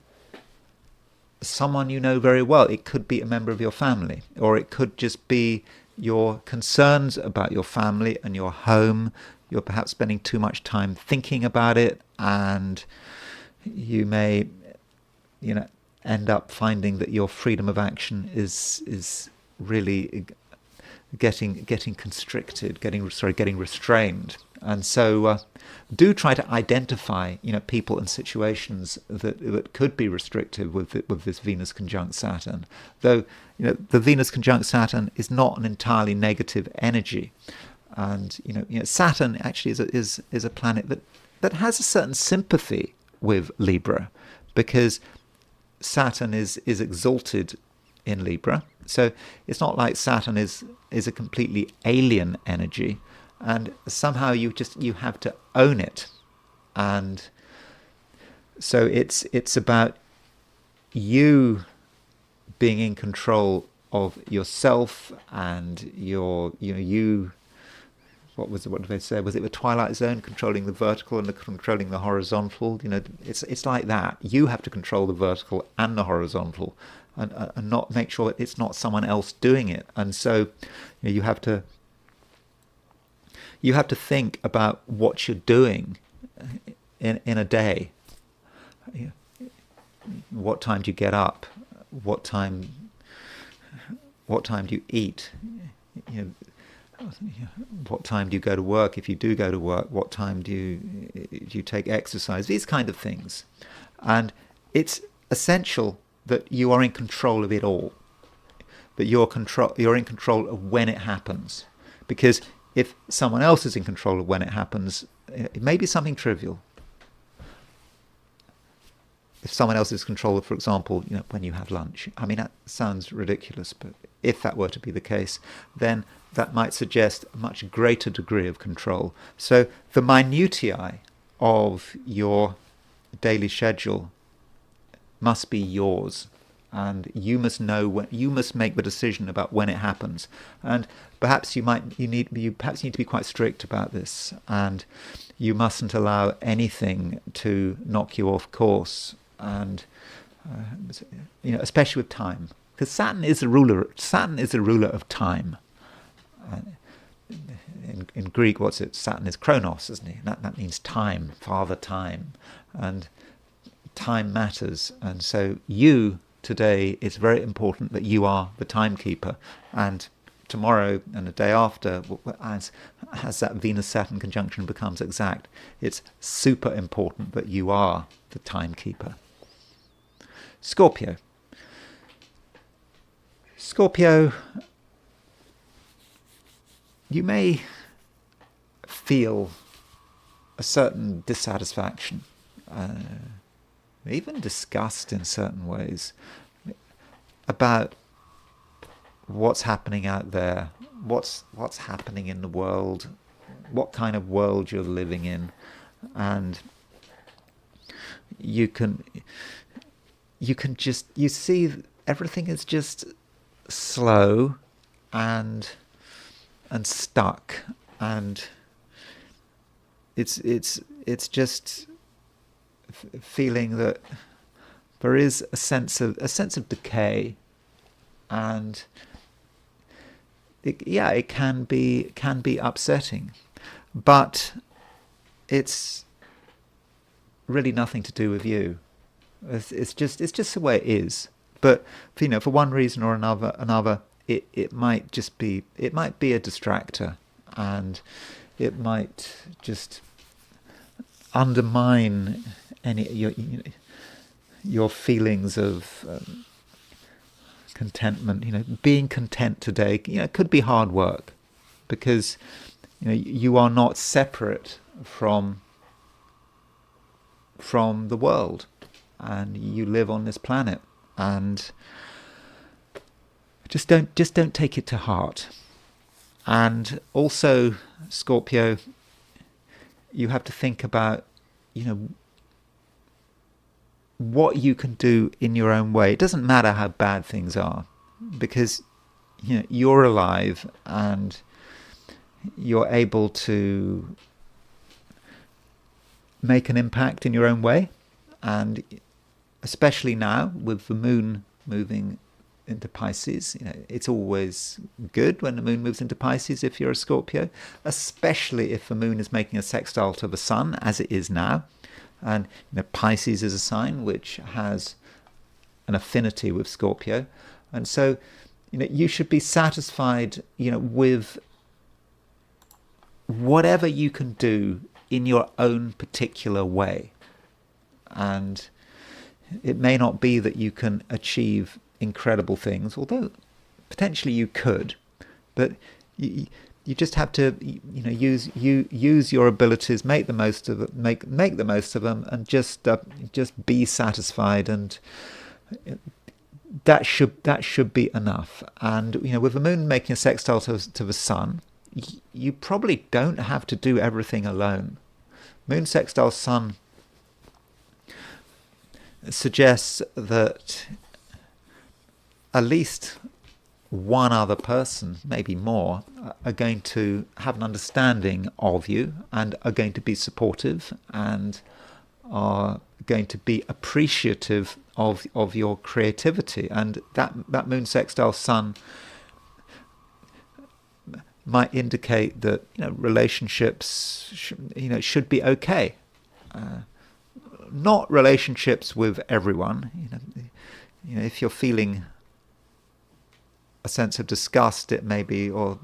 someone you know very well. It could be a member of your family, or it could just be your concerns about your family and your home. You're perhaps spending too much time thinking about it, and you may, end up finding that your freedom of action is really getting constricted, getting restrained. And so do try to identify people and situations that could be restrictive with this Venus conjunct Saturn. Though the Venus conjunct Saturn is not an entirely negative energy, and Saturn actually is a planet that has a certain sympathy with Libra, because Saturn is exalted in Libra. So it's not like Saturn is a completely alien energy, and somehow you have to own it. And so it's about you being in control of yourself and you. What did they say? Was it the Twilight Zone, controlling the vertical and controlling the horizontal? It's like that. You have to control the vertical and the horizontal, and not make sure it's not someone else doing it. And so, you have to think about what you're doing in a day. What time do you get up? What time do you eat? What time do you go to work? If you do go to work, what time do you take exercise? These kind of things. And it's essential that you are in control of it all, that you're in control of when it happens. Because if someone else is in control of when it happens, it may be something trivial. If someone else is in control of, for example, when you have lunch. I mean, that sounds ridiculous, but if that were to be the case, then that might suggest a much greater degree of control. So the minutiae of your daily schedule must be yours, and you must know you must make the decision about when it happens. And perhaps you need to be quite strict about this, and you mustn't allow anything to knock you off course. And especially with time, because Saturn is a ruler of time. In Greek, Saturn is Chronos, isn't he? That means time, Father Time, and time matters. And so today, it's very important that you are the timekeeper. And tomorrow and the day after, as that Venus-Saturn conjunction becomes exact, it's super important that you are the timekeeper. Scorpio, you may feel a certain dissatisfaction, even disgust in certain ways, about what's happening out there, what's happening in the world, what kind of world you're living in, and you see everything is just slow and stuck, and it's just feeling that there is a sense of decay, and it can be upsetting. but it's really nothing to do with you. It's just the way it is. But for one reason or another, it might be a distractor, and it might just undermine your feelings of contentment. Being content today, could be hard work, because you are not separate from the world, and you live on this planet, and just don't take it to heart. And also, Scorpio, you have to think about what you can do in your own way. It doesn't matter how bad things are, because you're alive and you're able to make an impact in your own way. And especially now with the moon moving into Pisces, it's always good when the moon moves into Pisces if you're a Scorpio, especially if the moon is making a sextile to the sun, as it is now. And Pisces is a sign which has an affinity with Scorpio, and so you should be satisfied with whatever you can do in your own particular way. And it may not be that you can achieve incredible things, although potentially you could, but you just have to use your abilities, make the most of it, make the most of them, and just be satisfied, and that should be enough. And with the moon making a sextile to the sun, you probably don't have to do everything alone. Moon sextile sun suggests that at least one other person, maybe more, are going to have an understanding of you, and are going to be supportive, and are going to be appreciative of your creativity. And that moon sextile sun might indicate that relationships should be okay. Not relationships with everyone. If you're feeling a sense of disgust, it may be, or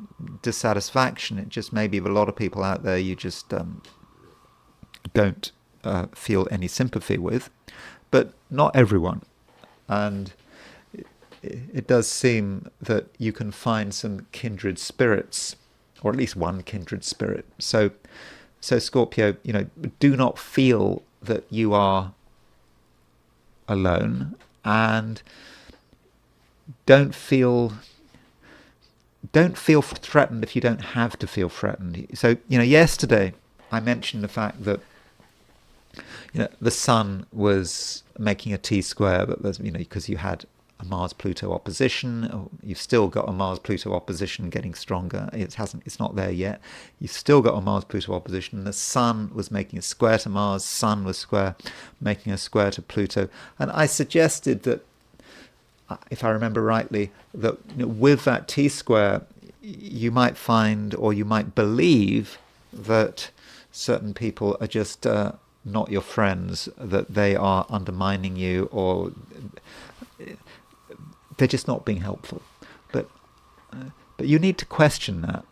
dissatisfaction, it just may be with a lot of people out there you just don't feel any sympathy with, but not everyone. And it does seem that you can find some kindred spirits, or at least one kindred spirit. So Scorpio, do not feel that you are alone, and don't feel threatened if you don't have to feel threatened. So yesterday I mentioned the fact that the sun was making a T-square, but there's because you had a Mars-Pluto opposition, or you've still got a Mars-Pluto opposition getting stronger. It's not there yet. You've still got a Mars-Pluto opposition. The sun was making a square to Mars. Sun was making a square to Pluto. And I suggested that, if I remember rightly, that with that T-square, you might find, or you might believe, that certain people are just not your friends, that they are undermining you, or they're just not being helpful. But you need to question that.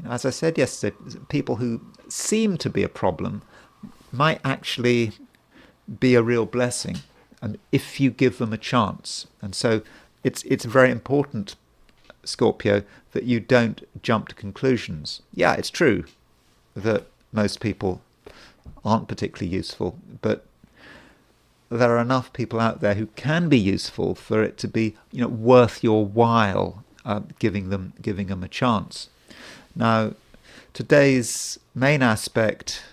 As I said yesterday, people who seem to be a problem might actually be a real blessing, and if you give them a chance. And so it's very important, Scorpio, that you don't jump to conclusions. Yeah, it's true that most people aren't particularly useful, but there are enough people out there who can be useful for it to be worth your while giving them a chance. Now, today's main aspect,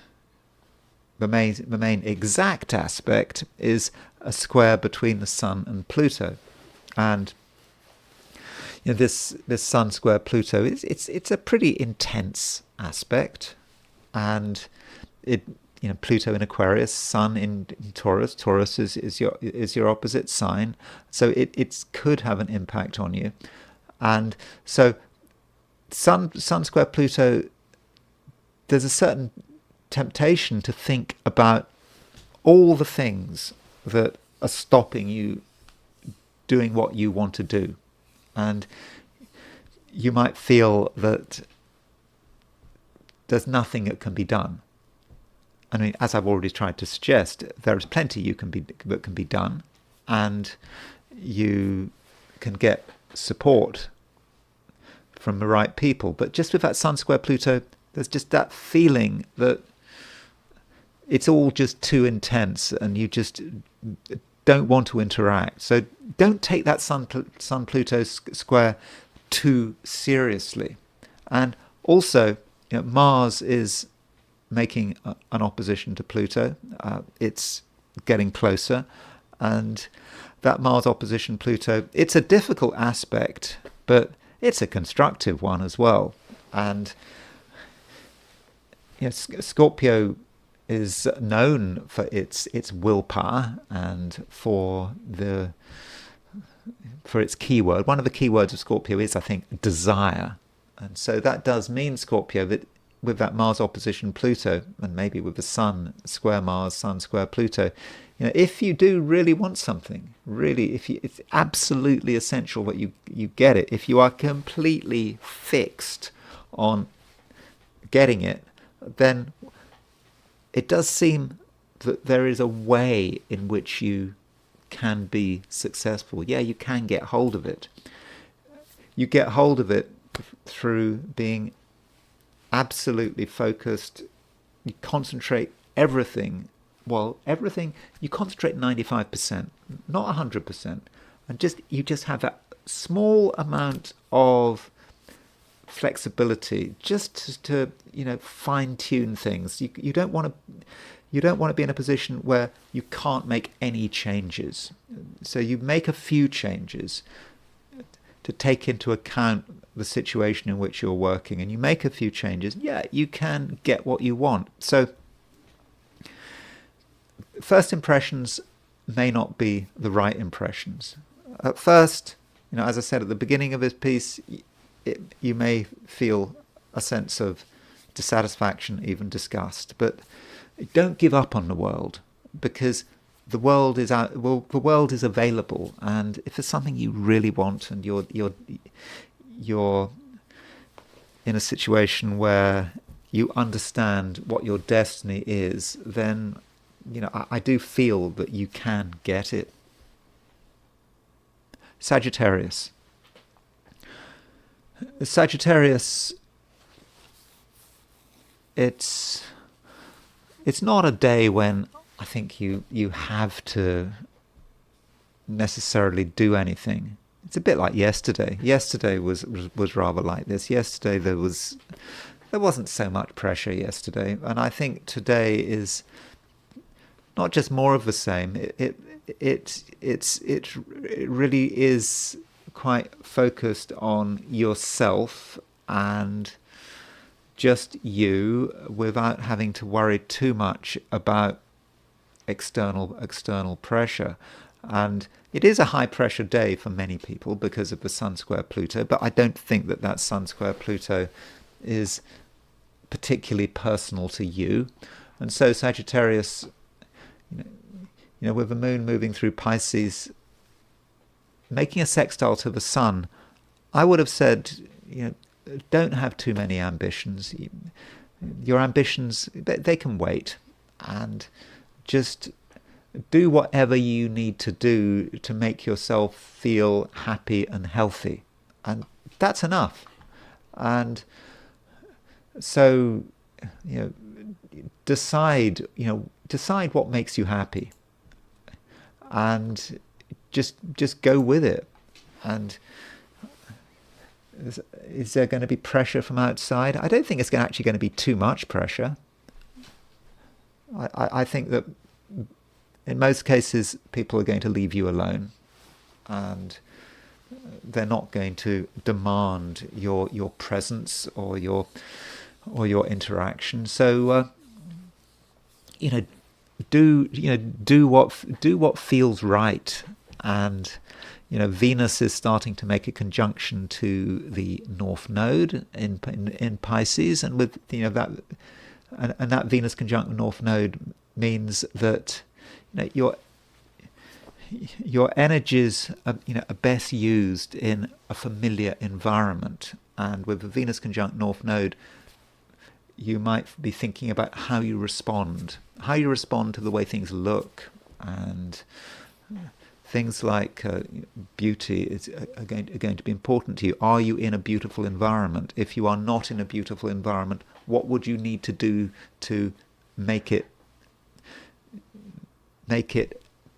the main exact aspect, is a square between the Sun and Pluto. And this Sun square Pluto, it's a pretty intense aspect, and it Pluto in Aquarius, Sun in Taurus. Taurus is your opposite sign, so it could have an impact on you. And so Sun square Pluto there's a certain temptation to think about all the things that are stopping you doing what you want to do. And you might feel that there's nothing that can be done. I mean, as I've already tried to suggest, there is plenty that can be done, and you can get support from the right people. But just with that Sun square Pluto, there's just that feeling that it's all just too intense and you just don't want to interact. So don't take that Sun-Pluto square too seriously. And also, Mars is making an opposition to Pluto. It's getting closer. And that Mars opposition Pluto, it's a difficult aspect, but it's a constructive one as well. And Scorpio is known for its willpower and for its keyword. One of the keywords of Scorpio is, I think, desire. And so that does mean, Scorpio, that with that Mars opposition Pluto, and maybe with the Sun square Mars, Sun square Pluto, if you do really want something, really, it's absolutely essential that you get it. If you are completely fixed on getting it, then it does seem that there is a way in which you can be successful. Yeah, you can get hold of it. You get hold of it through being absolutely focused. You concentrate everything. Well, everything, you concentrate 95%, not 100%. And you just have that small amount of flexibility just to fine tune things. You don't want to be in a position where you can't make any changes. So you make a few changes to take into account the situation in which you're working, and you make a few changes. Yeah, you can get what you want. So first impressions may not be the right impressions. At first, as I said at the beginning of this piece, you may feel a sense of dissatisfaction, even disgust, but don't give up on the world, because the world is out. Well, the world is available, and if there's something you really want, and you're in a situation where you understand what your destiny is, then I do feel that you can get it. Sagittarius. Sagittarius, it's not a day when I think you have to necessarily do anything. It's a bit like yesterday. Yesterday was rather like this. Yesterday there wasn't so much pressure yesterday, and I think today is not just more of the same. It really is quite focused on yourself and just you, without having to worry too much about external pressure. And it is a high pressure day for many people because of the Sun square Pluto, but I don't think that Sun square Pluto is particularly personal to you. And so Sagittarius, with the moon moving through Pisces, making a sextile to the sun, I would have said, don't have too many ambitions. Your ambitions, they can wait, and just do whatever you need to do to make yourself feel happy and healthy, and that's enough. And so, decide what makes you happy, and just go with it. And is there going to be pressure from outside? I don't think it's actually going to be too much pressure. I think that in most cases people are going to leave you alone, and they're not going to demand your presence or your interaction. So do what feels right. And Venus is starting to make a conjunction to the North Node in Pisces, and with that and that Venus conjunct North Node means that your energies are best used in a familiar environment. And with the Venus conjunct North Node, you might be thinking about how you respond to the way things look, and things like beauty are going to be important to you. Are you in a beautiful environment? If you are not in a beautiful environment, what would you need to do to make it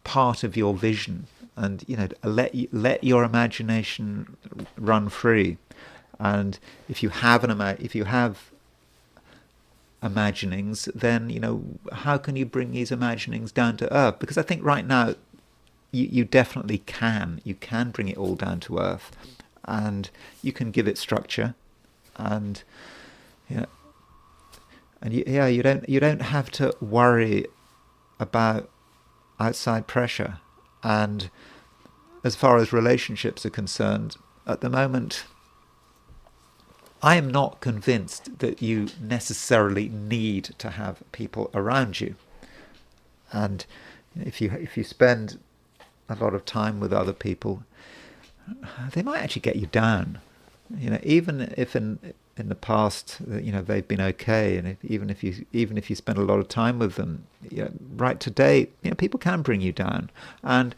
part of your vision? And let your imagination run free. And if you have imaginings, then how can you bring these imaginings down to earth? Because I think right now you definitely can. You can bring it all down to earth, and you can give it structure, and you don't have to worry about outside pressure. And as far as relationships are concerned, at the moment, I am not convinced that you necessarily need to have people around you. And if you spend a lot of time with other people, they might actually get you down. Even if in the past, they've been okay, and even if you spend a lot of time with them, right today, people can bring you down, and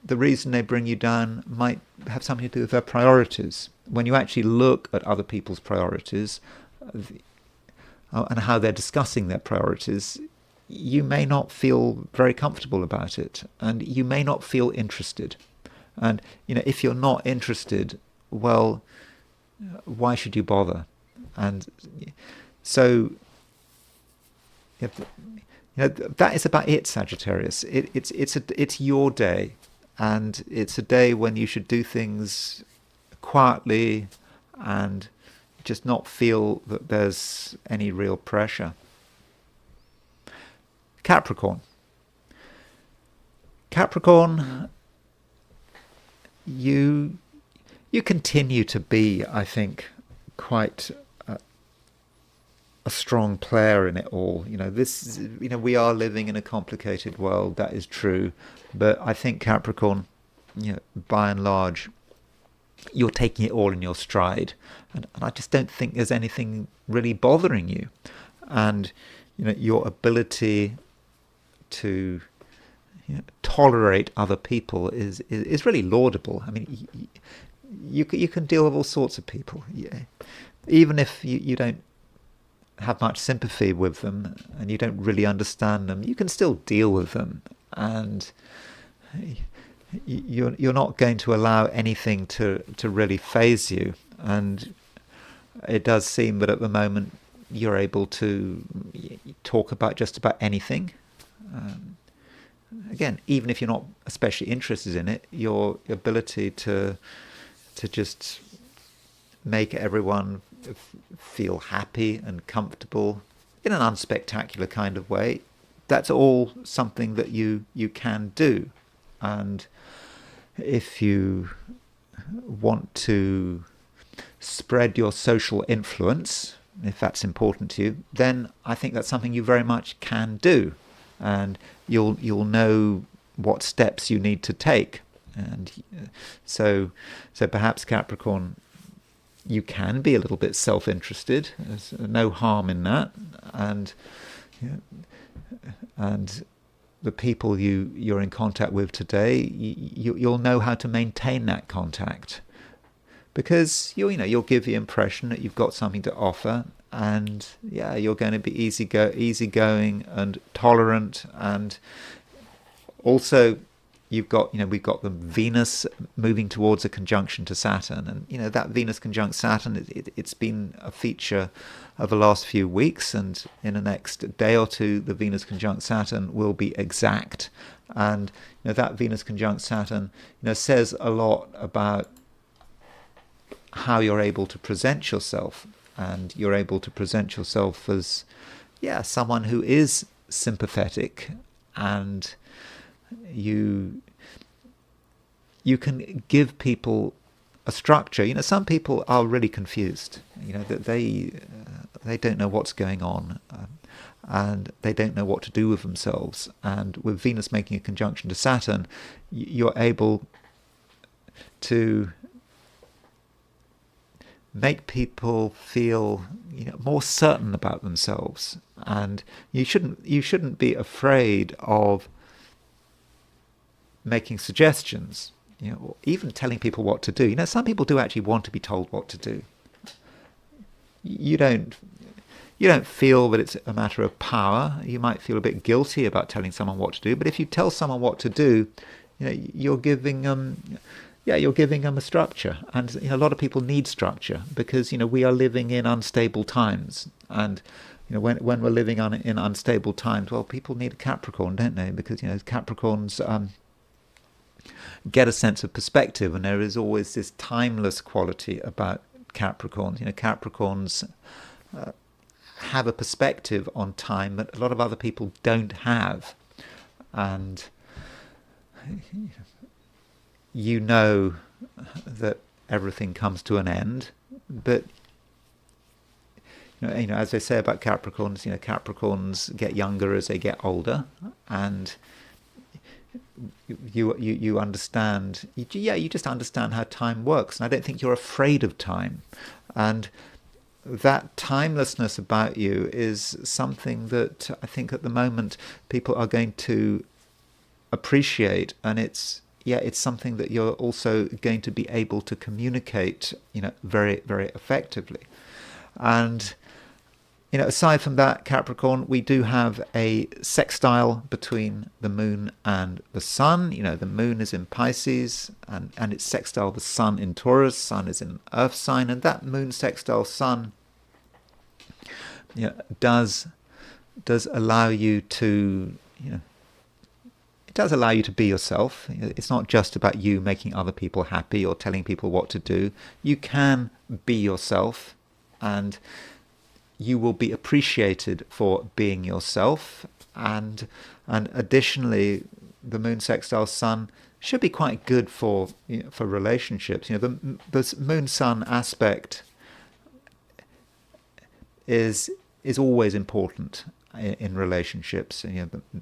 the reason they bring you down might have something to do with their priorities. When you actually look at other people's priorities and how they're discussing their priorities, you may not feel very comfortable about it, and you may not feel interested. And if you're not interested, well, why should you bother? And so that is about it, Sagittarius. It's your day, and it's a day when you should do things quietly and just not feel that there's any real pressure. Capricorn, you continue to be, I think, quite a strong player in it all. We are living in a complicated world, that is true, but I think Capricorn, by and large, you're taking it all in your stride, and I just don't think there's anything really bothering you, and your ability to tolerate other people is really laudable. I mean, you can deal with all sorts of people, even if you don't have much sympathy with them and you don't really understand them. You can still deal with them, and you're not going to allow anything to really faze you. And it does seem that at the moment you're able to talk about just about anything. Again, even if you're not especially interested in it, your ability to just make everyone feel happy and comfortable in an unspectacular kind of way, that's all something that you can do. And if you want to spread your social influence, if that's important to you, then I think that's something you very much can do. And you'll know what steps you need to take. And so perhaps Capricorn, you can be a little bit self-interested. There's no harm in that. And the people you're in contact with today, you'll know how to maintain that contact, because you'll give the impression that you've got something to offer, and you're going to be easygoing and tolerant. And also we've got the Venus moving towards a conjunction to Saturn, and that Venus conjunct Saturn, it's been a feature of the last few weeks, and in the next day or two the Venus conjunct Saturn will be exact. And that Venus conjunct Saturn says a lot about how you're able to present yourself, and you're able to present yourself as someone who is sympathetic, and you can give people a structure. Some people are really confused. That they don't know what's going on, and they don't know what to do with themselves. And with Venus making a conjunction to Saturn, you're able to make people feel more certain about themselves, and you shouldn't be afraid of making suggestions, or even telling people what to do. Some people do actually want to be told what to do. You don't feel that it's a matter of power. You might feel a bit guilty about telling someone what to do, but if you tell someone what to do, you're giving them a structure. And a lot of people need structure because we are living in unstable times. And when we're living in unstable times, well, people need a Capricorn, don't they? Because Capricorns get a sense of perspective, and there is always this timeless quality about Capricorns. Capricorns have a perspective on time that a lot of other people don't have, and that everything comes to an end. But as they say about Capricorns, Capricorns get younger as they get older, and you understand. You just understand how time works, and I don't think you're afraid of time. And that timelessness about you is something that I think at the moment people are going to appreciate, and it's something that you're also going to be able to communicate, very, very effectively. And aside from that, Capricorn, we do have a sextile between the moon and the sun. The moon is in Pisces, and it's sextile the sun in Taurus. Sun is in Earth sign, and that moon sextile sun does allow you to it does allow you to be yourself. It's not just about you making other people happy or telling people what to do. You can be yourself, and you will be appreciated for being yourself. And additionally, the moon sextile sun should be quite good for relationships. The moon sun aspect is always important in relationships.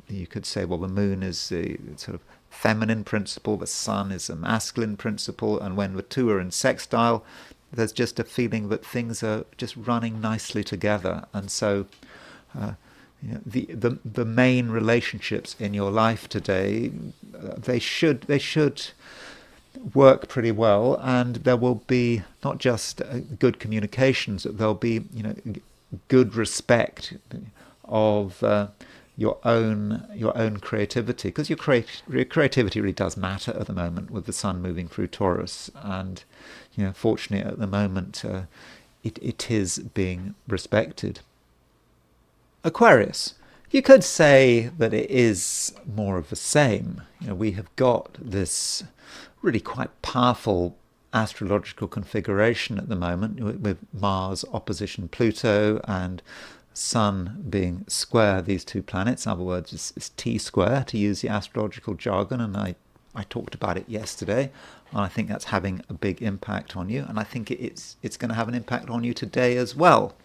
You could say, well, the moon is the sort of feminine principle, the sun is a masculine principle, and when the two are in sextile, there's just a feeling that things are just running nicely together. And so the main relationships in your life today, they should work pretty well, and there will be not just good communications, there'll be good respect of your own creativity, because your creativity really does matter at the moment with the sun moving through Taurus. And fortunately at the moment it is being respected. Aquarius, you could say that it is more of the same. We have got this really quite powerful astrological configuration at the moment with Mars opposition Pluto and Sun being square these two planets. In other words, it's T-square, to use the astrological jargon, and I talked about it yesterday, and I think that's having a big impact on you, and I think it's going to have an impact on you today as well.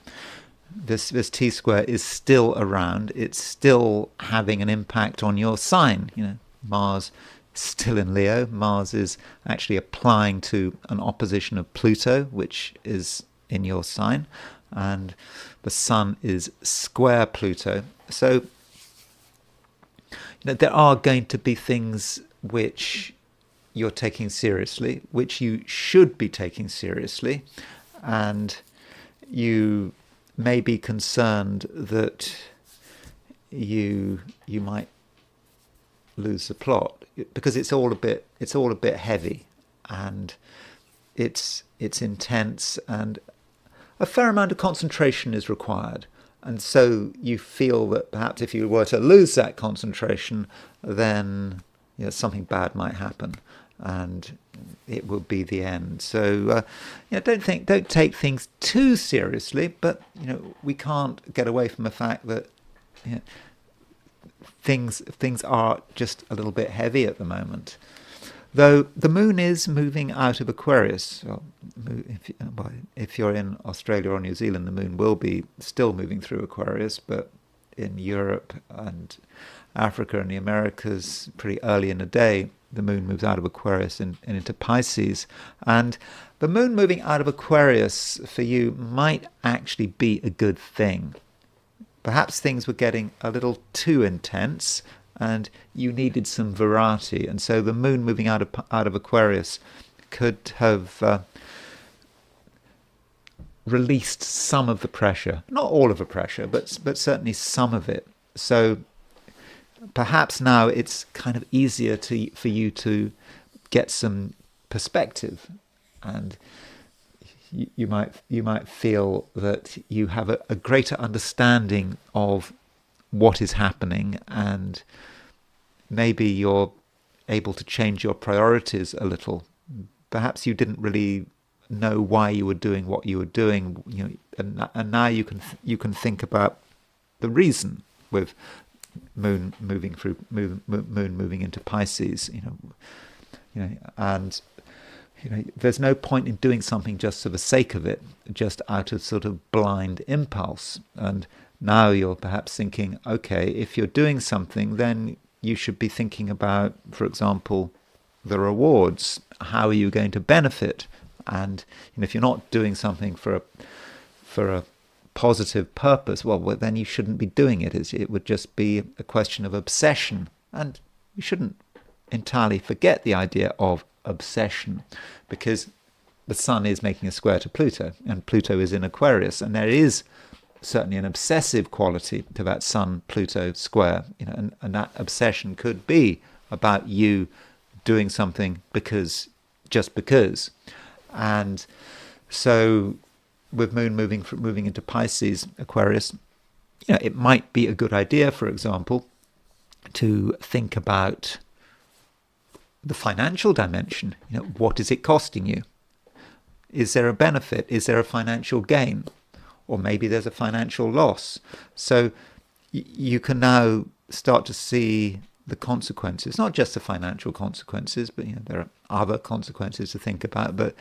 This T-square is still around. It's still having an impact on your sign. Mars is still in Leo. Mars is actually applying to an opposition of Pluto, which is in your sign, and the Sun is square Pluto. So there are going to be things which you're taking seriously, which you should be taking seriously, and you may be concerned that you might lose the plot, because it's all a bit heavy, and it's intense, and a fair amount of concentration is required. And so you feel that perhaps if you were to lose that concentration, then something bad might happen, and it will be the end. So don't take things too seriously, but we can't get away from the fact that things are just a little bit heavy at the moment. Though the moon is moving out of Aquarius. Well, if you're in Australia or New Zealand, the moon will be still moving through Aquarius, but in Europe and Africa and the Americas, pretty early in the day, the moon moves out of Aquarius and into Pisces. And the moon moving out of Aquarius for you might actually be a good thing. Perhaps things were getting a little too intense and you needed some variety. And so the moon moving out of Aquarius could have released some of the pressure. Not all of the pressure, but certainly some of it. So perhaps now it's kind of easier for you to get some perspective, and you might feel that you have a greater understanding of what is happening, and maybe you're able to change your priorities a little. Perhaps you didn't really know why you were doing what you were doing, and now you can think about the reason with moon moving into Pisces, and there's no point in doing something just for the sake of it, just out of sort of blind impulse. And now you're perhaps thinking, okay, if you're doing something, then you should be thinking about, for example, the rewards. How are you going to benefit? And if you're not doing something for a positive purpose, well, then you shouldn't be doing it. It would just be a question of obsession. And you shouldn't entirely forget the idea of obsession, because the Sun is making a square to Pluto, and Pluto is in Aquarius, and there is certainly an obsessive quality to that Sun-Pluto square, and that obsession could be about you doing something just because. And so with moon moving into Pisces, Aquarius, it might be a good idea, for example, to think about the financial dimension. What is it costing you? Is there a benefit? Is there a financial gain? Or maybe there's a financial loss. So you can now start to see the consequences, not just the financial consequences, but there are other consequences to think about, but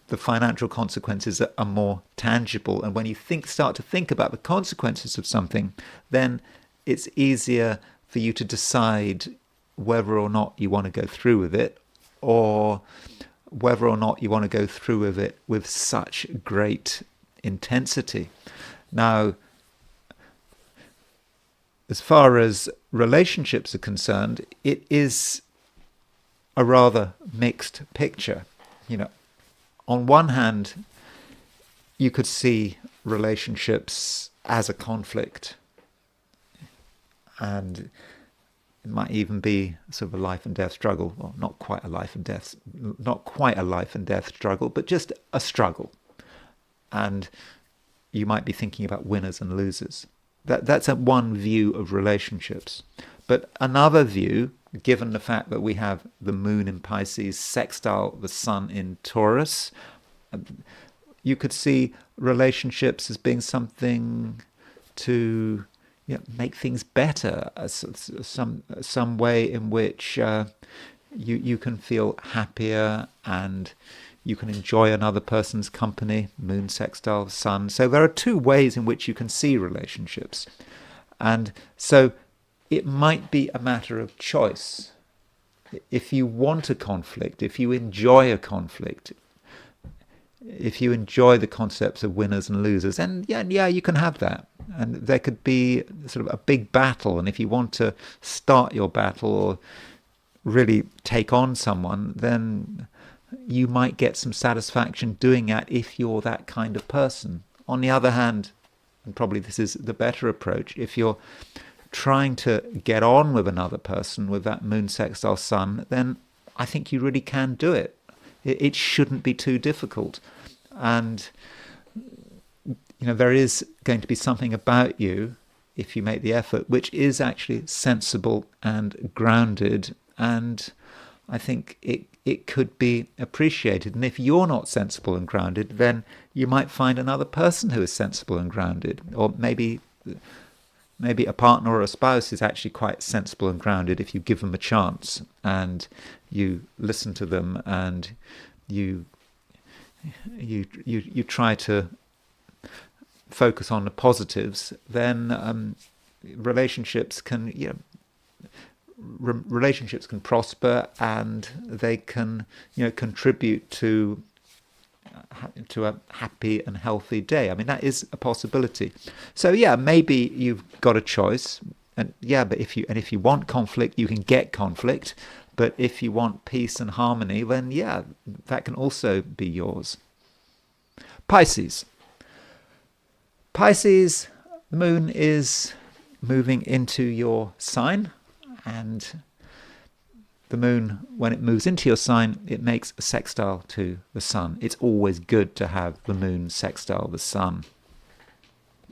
the financial consequences are more tangible. And when you start to think about the consequences of something, then it's easier for you to decide whether or not you want to go through with it, or whether or not you want to go through with it with such great intensity. Now, as far as relationships are concerned, it is a rather mixed picture. On one hand, you could see relationships as a conflict, and it might even be sort of a life and death struggle. Well, not quite a life and death struggle, but just a struggle. And you might be thinking about winners and losers. That's one view of relationships. But another view, given the fact that we have the moon in Pisces sextile the sun in Taurus, you could see relationships as being something to make things better, some way in which you can feel happier and you can enjoy another person's company, moon sextile sun. So there are two ways in which you can see relationships. And so it might be a matter of choice. If you want a conflict, if you enjoy a conflict, if you enjoy the concepts of winners and losers, and yeah, you can have that. And there could be sort of a big battle. And if you want to start your battle or really take on someone, then you might get some satisfaction doing that if you're that kind of person. On the other hand, and probably this is the better approach, if you're trying to get on with another person with that moon sextile sun, then I think you really can do it. It shouldn't be too difficult. And there is going to be something about you, if you make the effort, which is actually sensible and grounded, and I think it could be appreciated. And if you're not sensible and grounded, then you might find another person who is sensible and grounded. Or maybe a partner or a spouse is actually quite sensible and grounded if you give them a chance. And you listen to them and you try to focus on the positives, then relationships can relationships can prosper, and they can contribute to a happy and healthy day. I mean, that is a possibility. So yeah, maybe you've got a choice, and but if you want conflict, you can get conflict. But if you want peace and harmony, then that can also be yours. Pisces. Pisces, the moon is moving into your sign, and the moon, when it moves into your sign, it makes a sextile to the sun. It's always good to have the moon sextile the sun.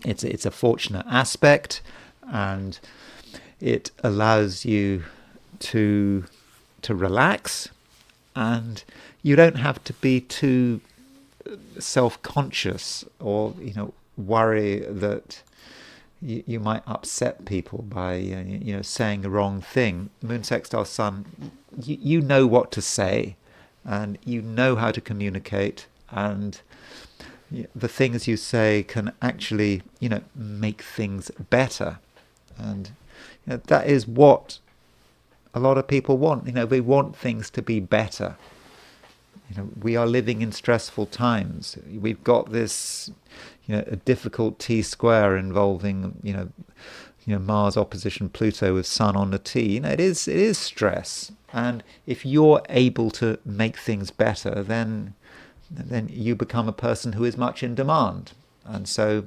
It's a fortunate aspect, and it allows you to relax, and you don't have to be too self-conscious or worry that you might upset people by saying the wrong thing. Moon sextile sun, you know what to say, and you know how to communicate, and the things you say can actually make things better. And that is what a lot of people want. They want things to be better. We are living in stressful times. We've got this a difficult T-square involving Mars opposition Pluto with Sun on the T. It is stress, and if you're able to make things better, then you become a person who is much in demand. And so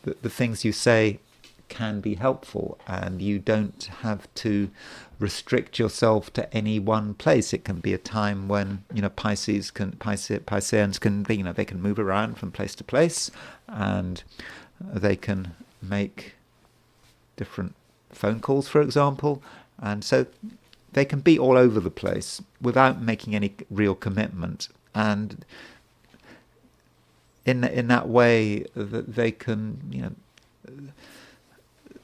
the things you say can be helpful, and you don't have to restrict yourself to any one place. It can be a time when Pisceans can they can move around from place to place, and they can make different phone calls, for example, and so they can be all over the place without making any real commitment. And in that way, that they can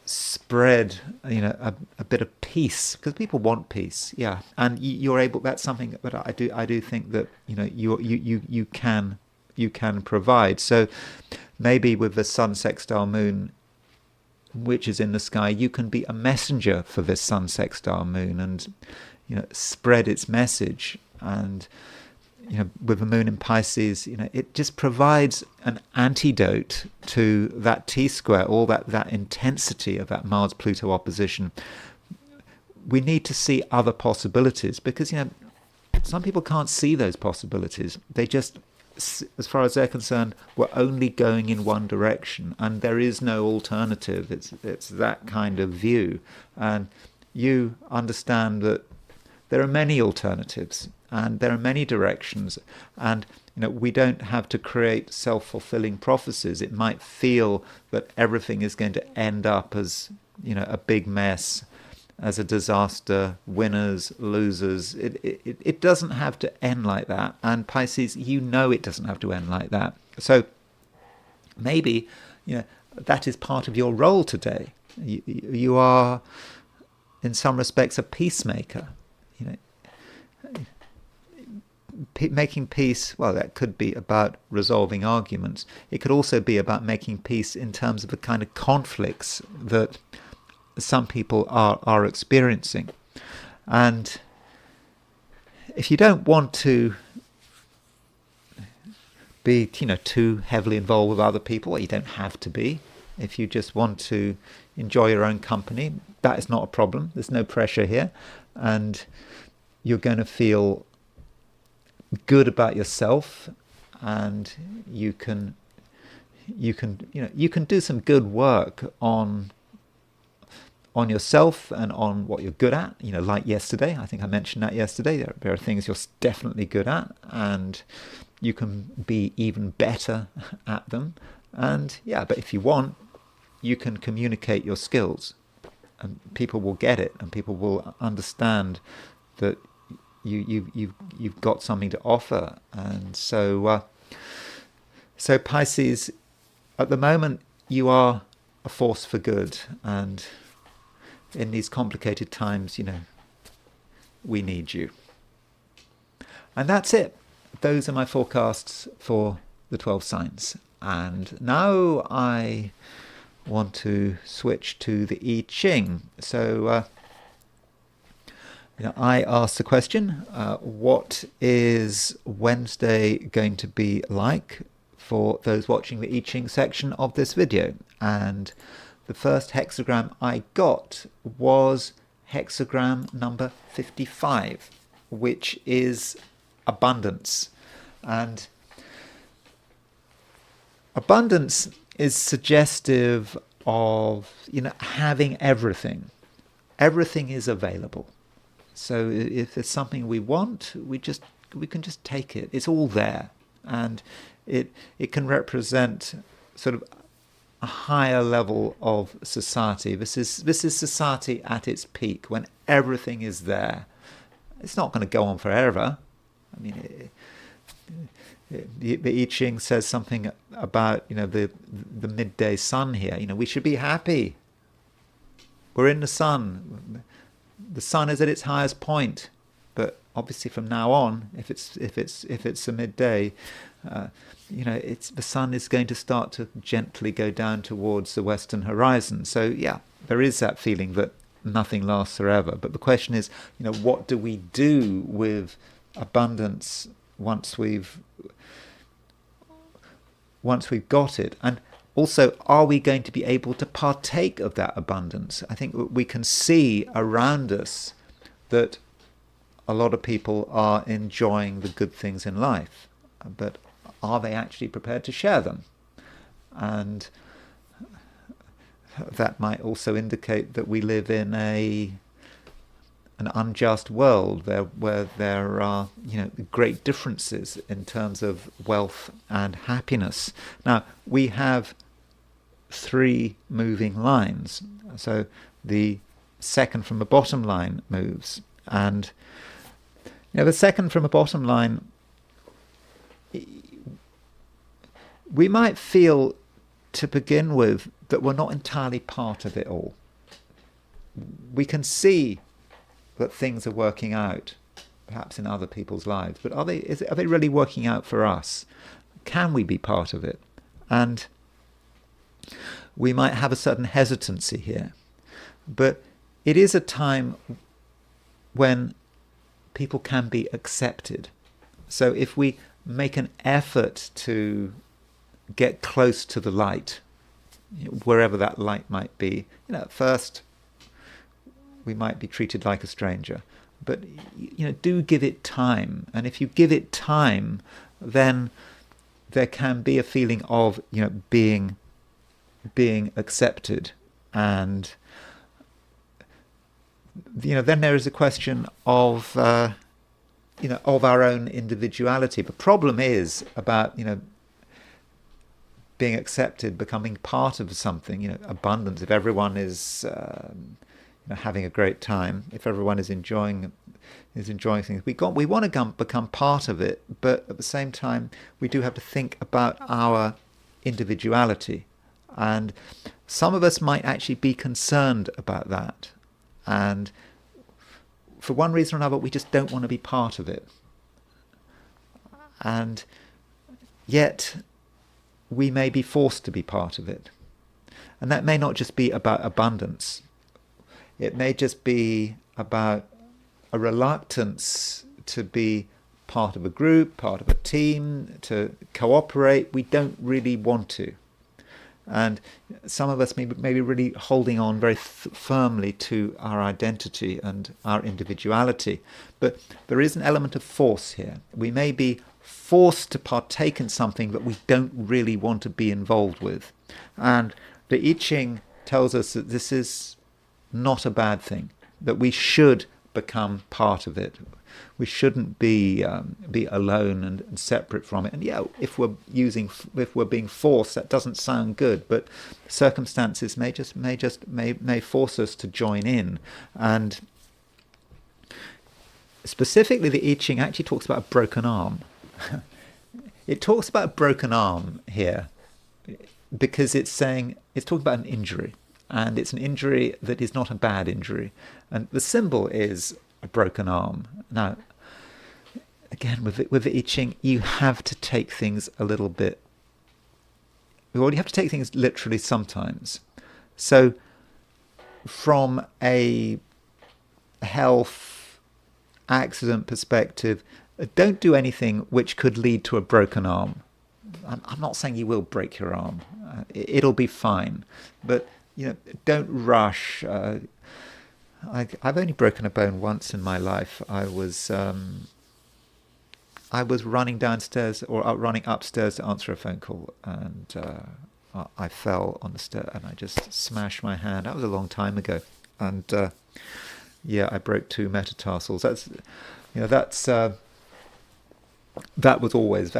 spread a bit of peace, because people want peace, and you're able. That's something that I do think that you can provide. So maybe with the sun sextile moon, which is in the sky, you can be a messenger for this sun sextile moon and spread its message. And with the moon in Pisces, it just provides an antidote to that T-square, all that intensity of that Mars-Pluto opposition. We need to see other possibilities, because some people can't see those possibilities. They just, as far as they're concerned, we're only going in one direction, and there is no alternative. It's that kind of view, and you understand that there are many alternatives, and there are many directions, and we don't have to create self-fulfilling prophecies. It might feel that everything is going to end up as a big mess, as a disaster, winners, losers. It doesn't have to end like that, and Pisces, it doesn't have to end like that. So maybe that is part of your role today. You are, in some respects, a peacemaker. Making peace, well, that could be about resolving arguments. It could also be about making peace in terms of the kind of conflicts that some people are experiencing. And if you don't want to be too heavily involved with other people, well, you don't have to be. If you just want to enjoy your own company, that is not a problem. There's no pressure here, and you're going to feel good about yourself, and you can do some good work on yourself and on what you're good at. Like yesterday, I think I mentioned that yesterday. There are things you're definitely good at, and you can be even better at them. And but if you want, you can communicate your skills, and people will get it, and people will understand that you've got something to offer. And so Pisces, at the moment, you are a force for good, and in these complicated times, we need you. And that's it. Those are my forecasts for the 12 signs. And now I want to switch to the I Ching. So I asked the question, what is Wednesday going to be like for those watching the I Ching section of this video? And the first hexagram I got was hexagram number 55, which is abundance. And abundance is suggestive of, having everything. Everything is available. So if there's something we want, we can just take it. It's all there, and it can represent sort of a higher level of society. This is society at its peak, when everything is there. It's not going to go on forever. I mean, the I Ching says something about the midday sun here. We should be happy. We're in the sun. The sun is at its highest point, but obviously from now on, if it's a midday, the sun is going to start to gently go down towards the western horizon. So yeah, there is that feeling that nothing lasts forever. But the question is, what do we do with abundance once we've got it? And also, are we going to be able to partake of that abundance? I think we can see around us that a lot of people are enjoying the good things in life, but are they actually prepared to share them? And that might also indicate that we live in an unjust world where there are great differences in terms of wealth and happiness. Now, we have 3 moving lines. So the second from the bottom line moves, and the second from the bottom line, we might feel to begin with that we're not entirely part of it all. We can see that things are working out, perhaps in other people's lives, but are they really working out for us? Can we be part of it? And we might have a certain hesitancy here, but it is a time when people can be accepted. So if we make an effort to get close to the light, wherever that light might be, at first we might be treated like a stranger, but do give it time. And if you give it time, then there can be a feeling of being accepted. And then there is a question of of our own individuality. The problem is about being accepted, becoming part of something, abundance. If everyone is having a great time, if everyone is enjoying things, we want to become part of it, but at the same time we do have to think about our individuality. And some of us might actually be concerned about that, and for one reason or another we just don't want to be part of it. And yet we may be forced to be part of it. And that may not just be about abundance. It may just be about a reluctance to be part of a group, part of a team, to cooperate. We don't really want to. And some of us may be really holding on very firmly to our identity and our individuality. But there is an element of force here. We may be forced to partake in something that we don't really want to be involved with. And the I Ching tells us that this is not a bad thing, that we should become part of it. We shouldn't be alone and separate from it. And if we're being forced, that doesn't sound good. But circumstances may force us to join in. And specifically, the I Ching actually talks about a broken arm. It talks about a broken arm here because it's talking about an injury, and it's an injury that is not a bad injury. And the symbol is a broken arm. Now, again, with the I Ching, you have to take things a little bit. Well, you have to take things literally sometimes. So, from a health accident perspective, don't do anything which could lead to a broken arm. I'm not saying you will break your arm. It'll be fine, but don't rush. I've only broken a bone once in my life. I was running downstairs or running upstairs to answer a phone call, and I fell on the stair and I just smashed my hand. That was a long time ago, and I broke 2 metatarsals. That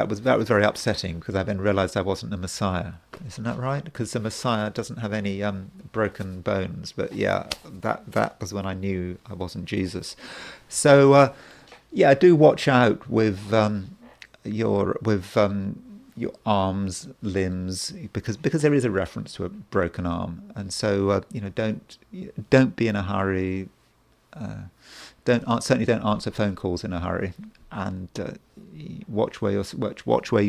was very upsetting, because I then realized I wasn't the Messiah. Isn't that right? Because the Messiah doesn't have any broken bones. But that was when I knew I wasn't Jesus. So do watch out with your arms, limbs, because there is a reference to a broken arm, and so don't be in a hurry. Certainly don't answer phone calls in a hurry, and watch where you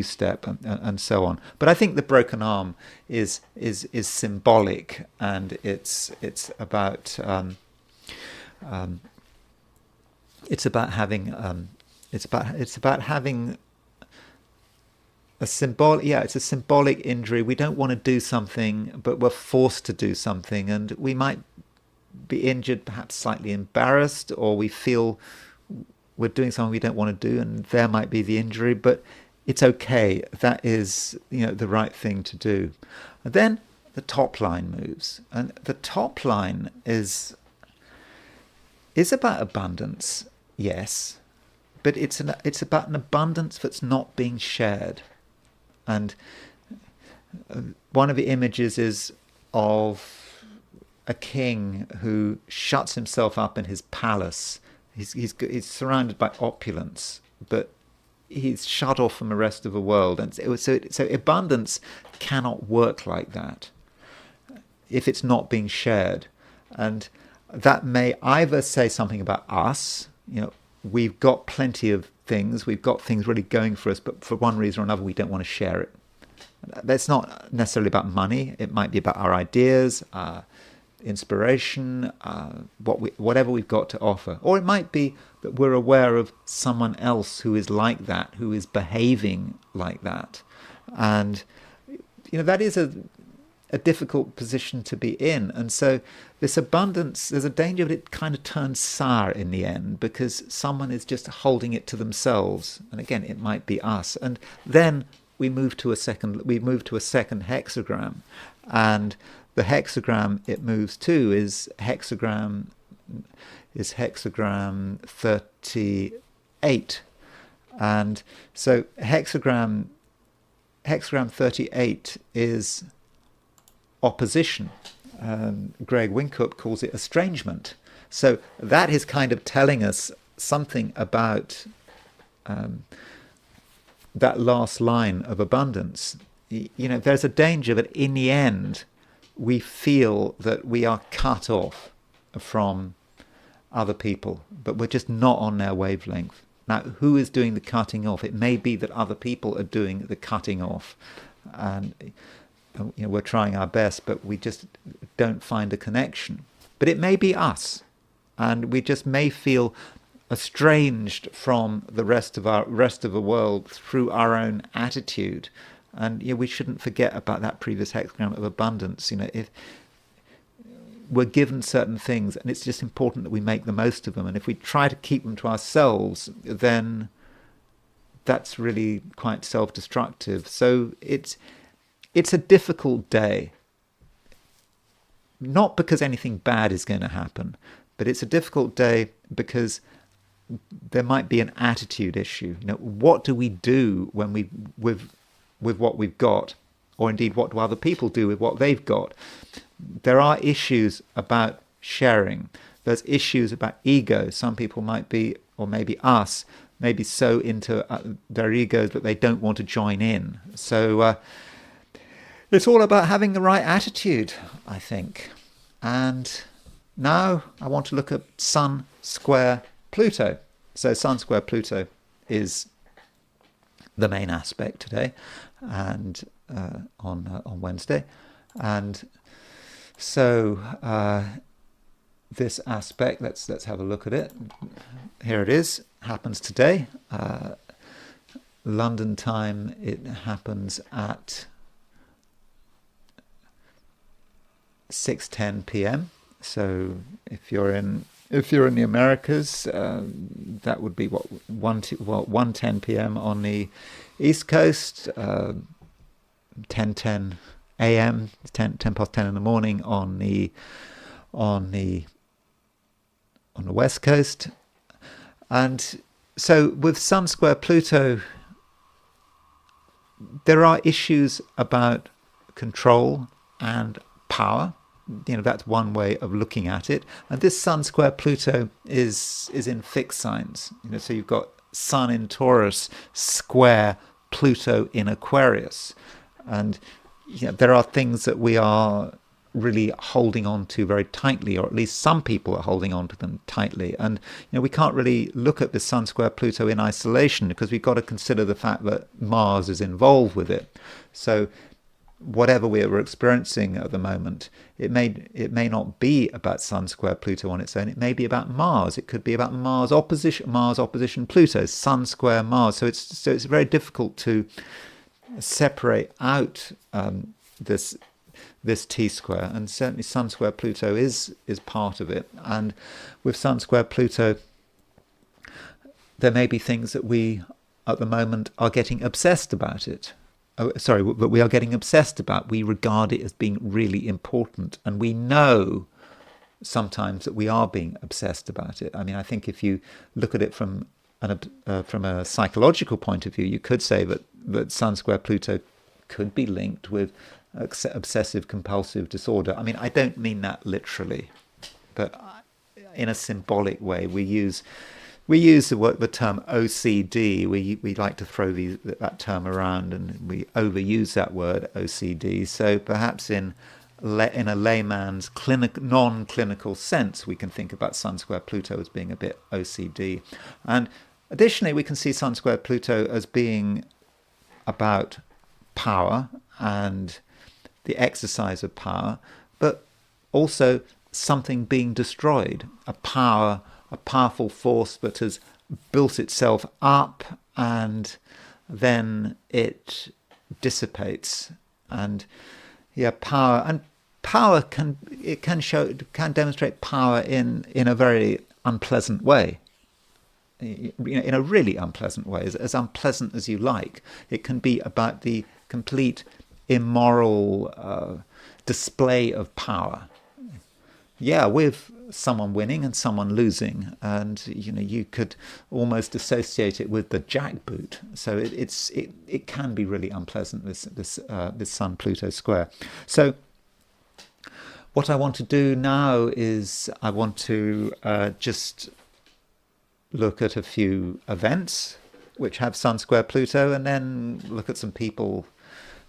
step, and so on. But I think the broken arm is symbolic, and it's about having a it's a symbolic injury. We don't want to do something, but we're forced to do something, and we might be injured, perhaps slightly embarrassed, or we feel we're doing something we don't want to do, and there might be the injury, but it's okay. That is the right thing to do. And then the top line moves, and the top line is about abundance, yes, but it's about an abundance that's not being shared. And one of the images is of a king who shuts himself up in his palace. He's surrounded by opulence, but he's shut off from the rest of the world. And so abundance cannot work like that if it's not being shared. And that may either say something about us. We've got plenty of things. We've got things really going for us, but for one reason or another, we don't want to share it. That's not necessarily about money. It might be about our ideas, inspiration, whatever we've got to offer. Or it might be that we're aware of someone else who is like that, who is behaving like that. And that is a difficult position to be in. And so this abundance, there's a danger that it kind of turns sour in the end, because someone is just holding it to themselves. And again, it might be us. And then we move to a second hexagram, and the hexagram it moves to is hexagram 38. And so hexagram 38 is opposition. Greg Winkup calls it estrangement. So that is kind of telling us something about that last line of abundance. There's a danger that in the end we feel that we are cut off from other people, but we're just not on their wavelength. Now, who is doing the cutting off? It may be that other people are doing the cutting off, and we're trying our best, but we just don't find a connection. But it may be us, and we just may feel estranged from the rest of the world through our own attitude. And we shouldn't forget about that previous hexagram of abundance. If we're given certain things, and it's just important that we make the most of them. And if we try to keep them to ourselves, then that's really quite self-destructive. So it's a difficult day. Not because anything bad is going to happen, but it's a difficult day because there might be an attitude issue. What do we do when with what we've got, or indeed what do other people do with what they've got? There are issues about sharing. There's issues about ego. Some people might be, or maybe us, maybe so into their egos that they don't want to join in. So it's all about having the right attitude, I think. And now I want to look at Sun square Pluto. So Sun square Pluto is the main aspect today, and on Wednesday, and so this aspect, let's have a look at it. Here it is. Happens today, London time. It happens at 6:10 p.m. So if you're in the Americas, that would be 1:10 p.m. on the East Coast, 10:10 a.m. 10 past 10 in the morning on the West Coast. And so with Sun square Pluto, there are issues about control and power. That's one way of looking at it. And this Sun square Pluto is in fixed signs. So you've got Sun in Taurus square Pluto in Aquarius, and there are things that we are really holding on to very tightly, or at least some people are holding on to them tightly. And we can't really look at the Sun square Pluto in isolation, because we've got to consider the fact that Mars is involved with it. So whatever we're experiencing at the moment, it may not be about Sun square Pluto on its own. It may be about Mars. It could be about Mars opposition Pluto, Sun square Mars. So it's very difficult to separate out this T square, and certainly Sun square Pluto is part of it. And with Sun square Pluto, there may be things that we at the moment are getting obsessed about it. But we are getting obsessed about. We regard it as being really important, and we know sometimes that we are being obsessed about it. I mean, I think if you look at it from a psychological point of view, you could say that Sun square Pluto could be linked with obsessive compulsive disorder. I mean, I don't mean that literally, but in a symbolic way. We use the term OCD. We like to throw that term around, and we overuse that word OCD. So perhaps in a layman's non-clinical sense, we can think about Sun square Pluto as being a bit OCD. And additionally, we can see Sun square Pluto as being about power and the exercise of power, but also something being destroyed, a powerful force that has built itself up and then it dissipates. And power can demonstrate power in a very unpleasant way. In a really unpleasant way, as unpleasant as you like. It can be about the complete immoral display of power. With someone winning and someone losing, and you could almost associate it with the jackboot. So it can be really unpleasant, this Sun Pluto square. So what I want to do now is I want to just look at a few events which have Sun square Pluto, and then look at some people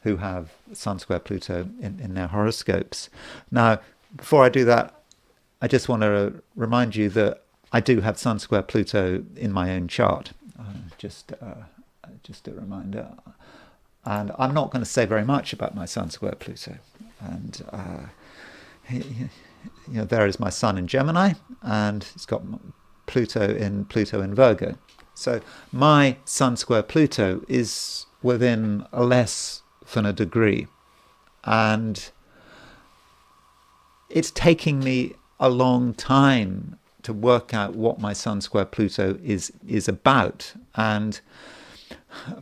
who have Sun square Pluto in their horoscopes. Now, before I do that, I just want to remind you that I do have Sun square Pluto in my own chart. Just a reminder. And I'm not going to say very much about my Sun square Pluto. And there is my Sun in Gemini, and it's got Pluto in Virgo. So my Sun square Pluto is within less than a degree, and it's taking me a long time to work out what my Sun square Pluto is about. And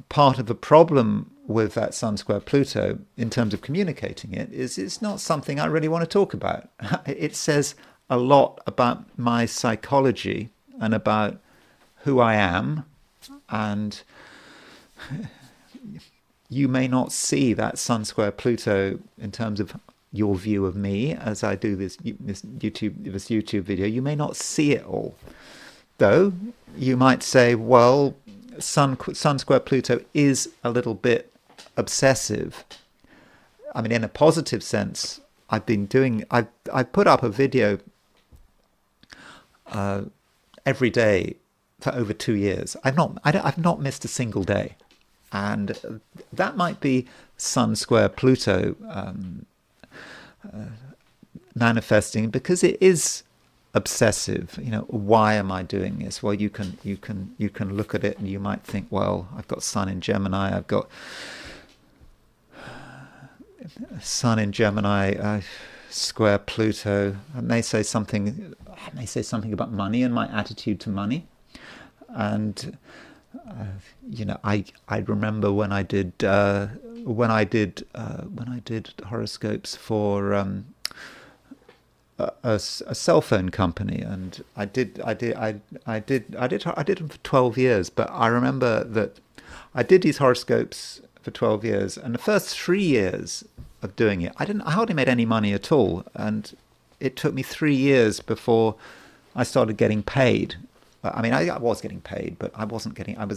part of the problem with that Sun square Pluto in terms of communicating it is it's not something I really want to talk about. It says a lot about my psychology and about who I am, and you may not see that Sun square Pluto in terms of your view of me as I do this YouTube video. You may not see it all, though. You might say, well, Sun square Pluto is a little bit obsessive. I mean, in a positive sense, I put up a video every day for over 2 years. I've not missed a single day. And that might be Sun square Pluto manifesting, because it is obsessive. Why am I doing this? Well, you can look at it and you might think, well, I've got Sun in Gemini, I've got Sun in Gemini square Pluto. I may say something about money and my attitude to money. And I remember when I did horoscopes for a cell phone company, and I did them for 12 years. But I remember that I did these horoscopes for 12 years, and the first 3 years of doing it, I hardly made any money at all, and it took me 3 years before I started getting paid. I mean, I was getting paid, but I was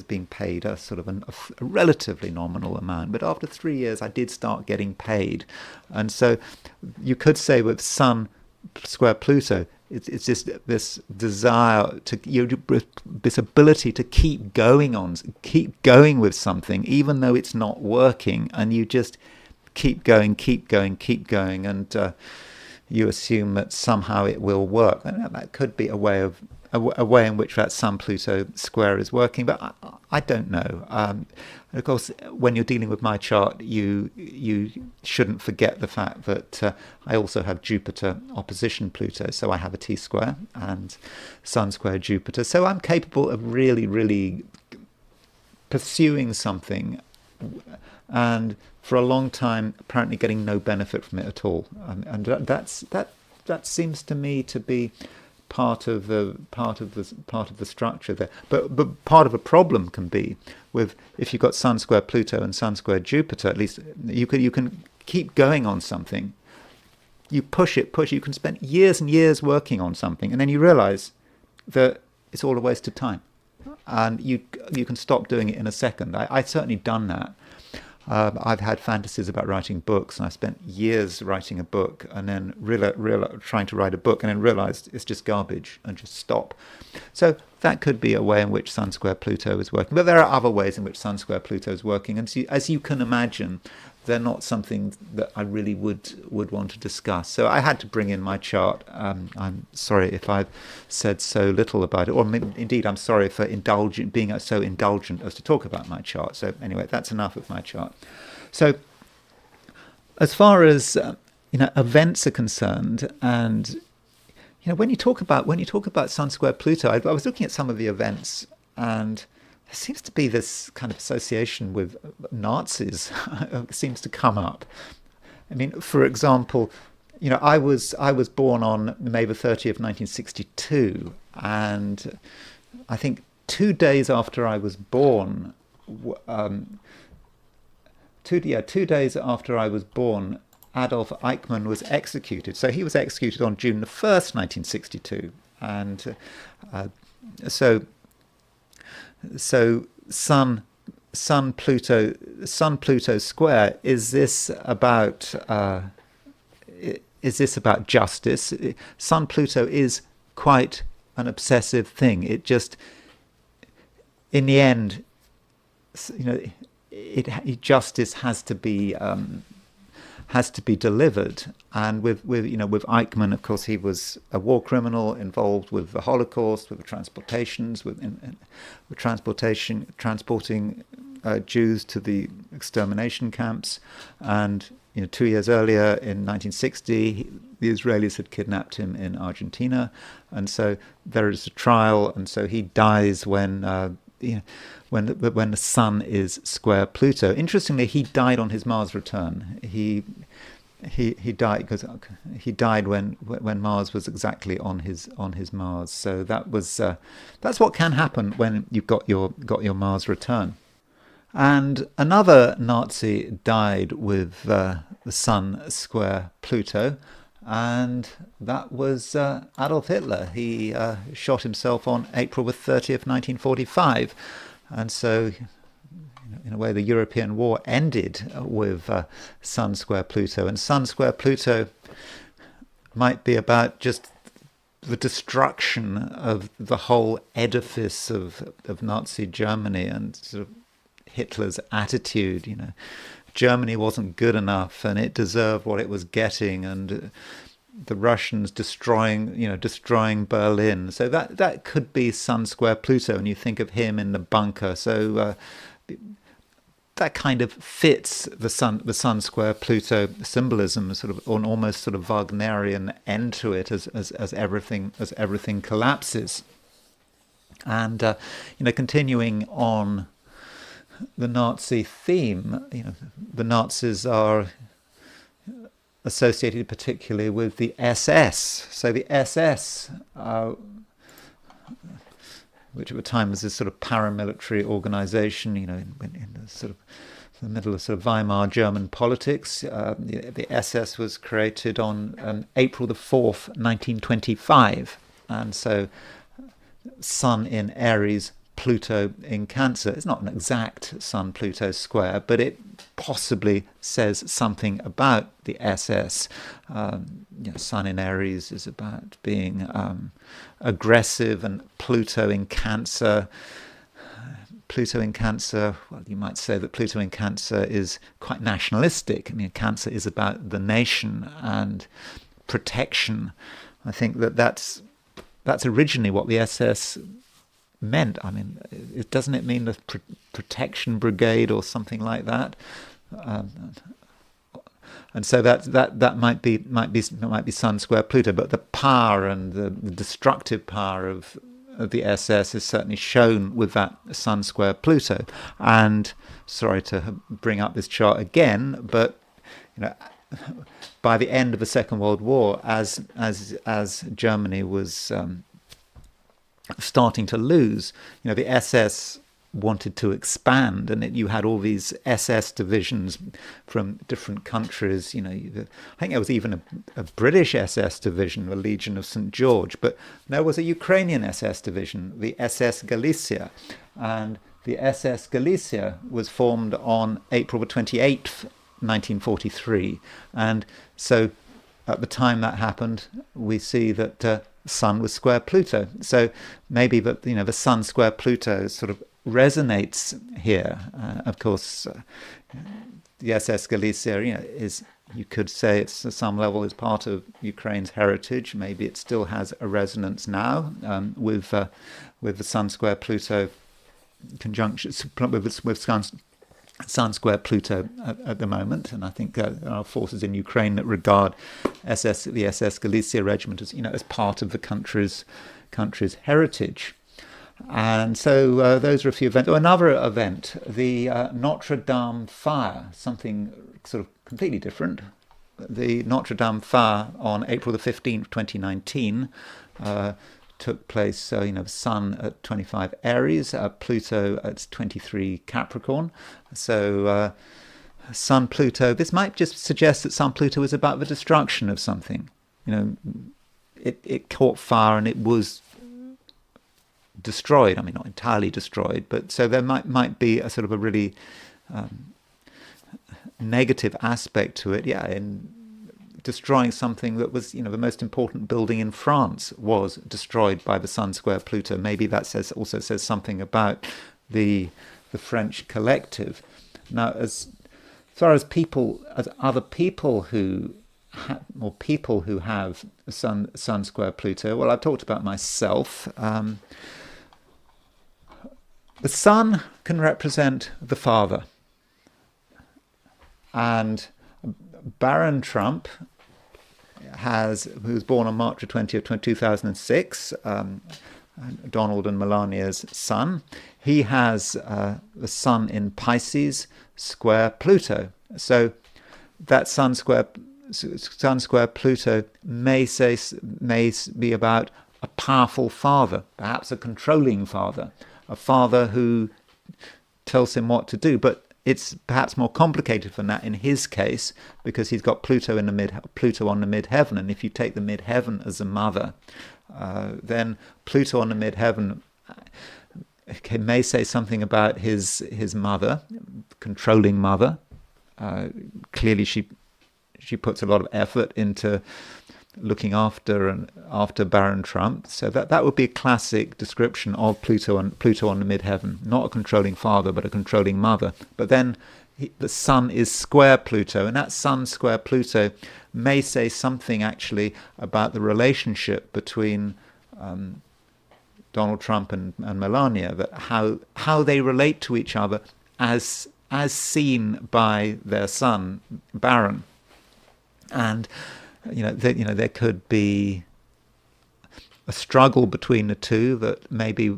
being paid a sort of a relatively nominal amount. But after 3 years, I did start getting paid. And so you could say with Sun square Pluto, it's just this desire this ability to keep going with something, even though it's not working. And you just keep going. And you assume that somehow it will work. And that could be a way in which that Sun-Pluto square is working, but I don't know. And of course, when you're dealing with my chart, you shouldn't forget the fact that I also have Jupiter opposition Pluto, so I have a T-square and Sun square Jupiter. So I'm capable of really, really pursuing something, and for a long time, apparently getting no benefit from it at all. And that seems to me to be part of the structure there. But part of a problem can be with, if you've got Sun square Pluto and Sun square Jupiter, at least you can keep going on something. You push it. You can spend years and years working on something, and then you realize that it's all a waste of time, and you can stop doing it in a second. I've certainly done that. I've had fantasies about writing books, and I spent years writing a book, and then trying to write a book, and then realized it's just garbage, and just stop. So that could be a way in which Sun square Pluto is working. But there are other ways in which Sun square Pluto is working, and so, as you can imagine, they're not something that I really would want to discuss. So I had to bring in my chart. I'm sorry if I've said so little about it, or indeed I'm sorry for being so indulgent as to talk about my chart. So anyway, that's enough of my chart. So as far as events are concerned, and when you talk about Sun square Pluto, I was looking at some of the events, and there seems to be this kind of association with Nazis seems to come up. I mean, for example, I was born on May the 30th, 1962, and I think 2 days after I was born, 2 days after I was born, Adolf Eichmann was executed. So he was executed on June the 1st, 1962, and so Sun Pluto square, is this about justice? Sun Pluto is quite an obsessive thing. It just, in the end, justice has to be delivered. And with Eichmann, of course, he was a war criminal involved with the Holocaust, with the transportations, with transporting Jews to the extermination camps. And 2 years earlier, in 1960, the Israelis had kidnapped him in Argentina, and so there is a trial, and so he dies when the Sun is square Pluto. Interestingly, he died on his Mars return. He died because he died when Mars was exactly on his Mars. So that's what can happen when you've got your Mars return. And another Nazi died with the Sun square Pluto, and that was Adolf Hitler. He shot himself on April the 30th, 1945, and so, in a way, the European war ended with Sun square Pluto. And Sun square Pluto might be about just the destruction of the whole edifice of Nazi Germany and sort of Hitler's attitude. Germany wasn't good enough and it deserved what it was getting, and the Russians destroying Berlin. So that could be Sun square Pluto, and you think of him in the bunker. So that kind of fits the Sun square Pluto symbolism, sort of an almost sort of Wagnerian end to it, as everything collapses. And continuing on the Nazi theme, the Nazis are associated particularly with the SS. So the SS, which at the time was this sort of paramilitary organization, in the sort of the middle of sort of Weimar German politics. The SS was created on April the 4th, 1925. And so Sun in Aries, Pluto in Cancer. It's not an exact Sun-Pluto square, but it possibly says something about the SS. Sun in Aries is about being aggressive, and Pluto in Cancer. Well, you might say that Pluto in Cancer is quite nationalistic. I mean, Cancer is about the nation and protection. I think that's originally what the SS meant. I mean, doesn't it mean the protection brigade or something like that? And so that might be Sun square Pluto, but the power and the destructive power of the SS is certainly shown with that Sun square Pluto. And sorry to bring up this chart again, but by the end of the Second World War, as Germany was starting to lose, the SS wanted to expand, and you had all these SS divisions from different countries. I think there was even a British SS division, the Legion of St. George, but there was a Ukrainian SS division, the SS Galicia, and the SS Galicia was formed on April the 28th, 1943, and so at the time that happened, we see that Sun was square Pluto. So maybe the Sun square Pluto sort of resonates here. Of course, the SS Galicia, is, you could say, it's at some level is part of Ukraine's heritage. Maybe it still has a resonance now with the Sun square Pluto conjunction, with Sun square Pluto at the moment, and I think there are forces in Ukraine that regard the SS Galicia Regiment as as part of the country's heritage. And so those are a few events. Another event, the Notre Dame fire, something sort of completely different. The Notre Dame fire on April the 15th, 2019. Took place, Sun at 25 Aries, Pluto at 23 Capricorn. So Sun-Pluto, this might just suggest that Sun-Pluto is about the destruction of something. It caught fire and it was destroyed. I mean, not entirely destroyed, but so there might be a sort of a really negative aspect to it. Yeah, in destroying something that was, the most important building in France was destroyed by the Sun square Pluto. Maybe that also says something about the French collective. Now, as far as other people who have Sun square Pluto, well, I've talked about myself. The Sun can represent the father, and Baron Trump who was born on March 20th, 2006, Donald and Melania's son. He has the Sun in Pisces square Pluto. So that Sun square Pluto may be about a powerful father, perhaps a controlling father, a father who tells him what to do. But it's perhaps more complicated than that in his case, because he's got Pluto on the midheaven, and if you take the midheaven as a mother, then Pluto on the midheaven may say something about his mother, controlling mother. Clearly, she puts a lot of effort into looking after Baron Trump. So that would be a classic description of Pluto on the midheaven. Not a controlling father, but a controlling mother. But then the Sun is square Pluto, and that Sun square Pluto may say something actually about the relationship between Donald Trump and Melania, that how they relate to each other as seen by their son Baron. And there could be a struggle between the two that maybe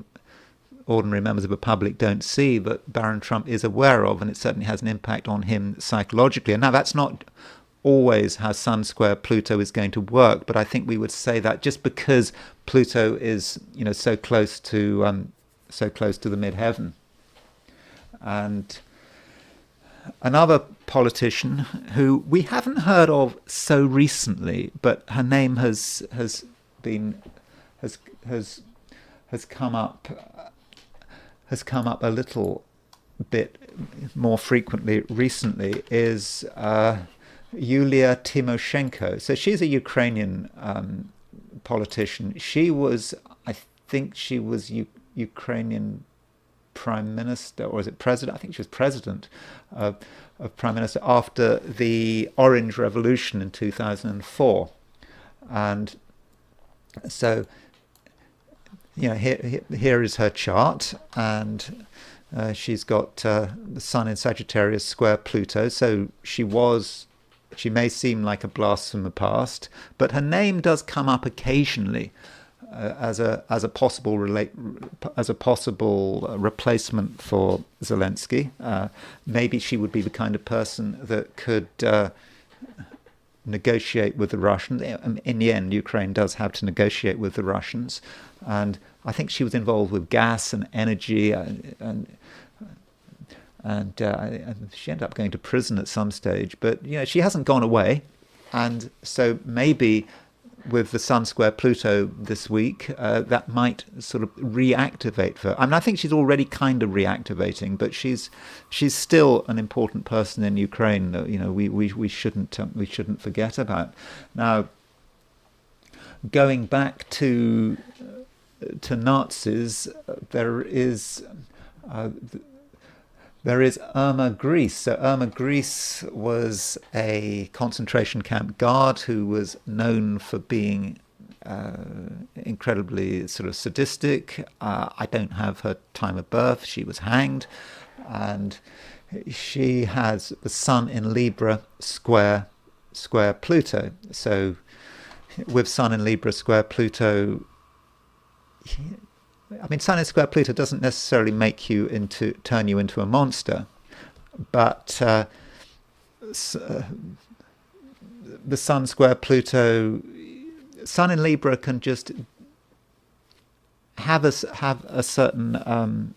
ordinary members of the public don't see, but Baron Trump is aware of, and it certainly has an impact on him psychologically. And now that's not always how Sun square Pluto is going to work, but I think we would say that just because Pluto is so close to the midheaven. And another politician who we haven't heard of so recently, but her name has come up a little bit more frequently recently, is Yulia Tymoshenko. So she's a Ukrainian politician. I think she was Ukrainian Prime Minister, or is it President? I think she was President of Prime Minister after the Orange Revolution in 2004. And so, here is her chart, and she's got the Sun in Sagittarius square Pluto. So she may seem like a blast from the past, but her name does come up occasionally as a possible replacement for Zelensky. Maybe she would be the kind of person that could negotiate with the Russians. In the end, Ukraine does have to negotiate with the Russians, and I think she was involved with gas and energy, and she ended up going to prison at some stage. But she hasn't gone away, and so maybe with the Sun square Pluto this week, that might sort of reactivate her. I mean, I think she's already kind of reactivating, but she's still an important person in Ukraine that we shouldn't forget about. Now, going back to Nazis, there is Irma Gries. So Irma Gries was a concentration camp guard who was known for being incredibly sort of sadistic. I don't have her time of birth. She was hanged, and she has the Sun in Libra square Pluto. So with Sun in Libra square Pluto, I mean, Sun in square Pluto doesn't necessarily turn you into a monster, but the Sun square Pluto, Sun in Libra can just have a certain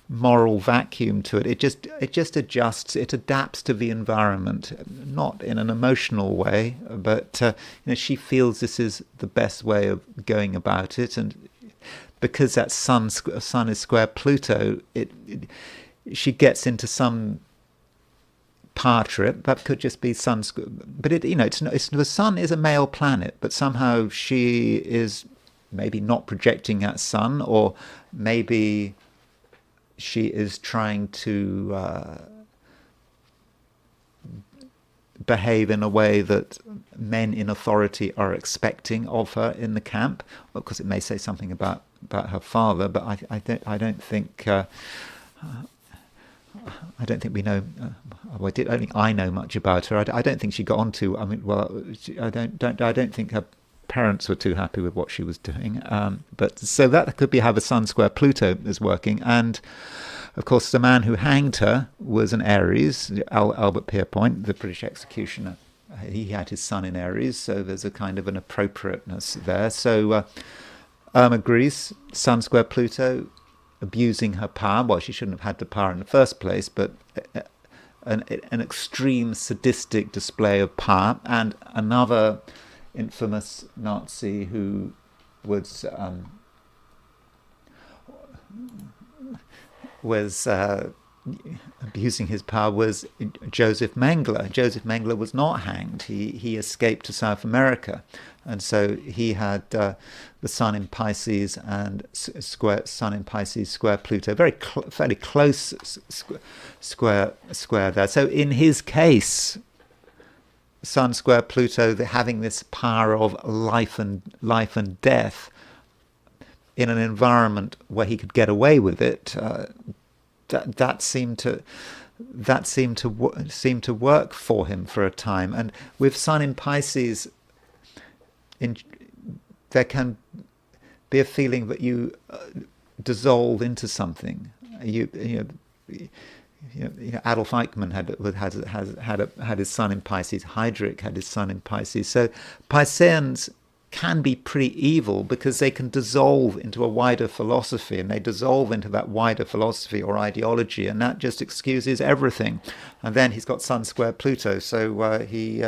moral vacuum to it. It just adjusts. It adapts to the environment, not in an emotional way, but she feels this is the best way of going about it, and because that Sun is square Pluto, she gets into some power trip. That could just be Sun, but the Sun is a male planet, but somehow she is maybe not projecting that Sun, or maybe she is trying to behave in a way that men in authority are expecting of her in the camp. Of course, it may say something about her father, but I don't think we know. I don't think I know much about her. I don't think she got onto. I mean, well, I don't think her parents were too happy with what she was doing. But so that could be how the Sun square Pluto is working. And of course, the man who hanged her was an Aries, Albert Pierpoint, the British executioner. He had his Sun in Aries, so there's a kind of an appropriateness there. So Irma Gries, Sun square Pluto, abusing her power. Well, she shouldn't have had the power in the first place, but an extreme sadistic display of power. And another infamous Nazi who was abusing his power was Joseph Mengele. Joseph Mengele was not hanged. He escaped to South America, and so he had the Sun in Pisces and Sun in Pisces square Pluto, fairly close square there. So in his case, Sun square Pluto, having this power of life and death in an environment where he could get away with it. That seemed to work for him for a time. And with Sun in Pisces, there can be a feeling that you dissolve into something. Adolf Eichmann had his Sun in Pisces. Heydrich had his Sun in Pisces. So Pisceans can be pretty evil because they can dissolve into a wider philosophy, and they dissolve into that wider philosophy or ideology, and that just excuses everything. And then he's got Sun square Pluto, so he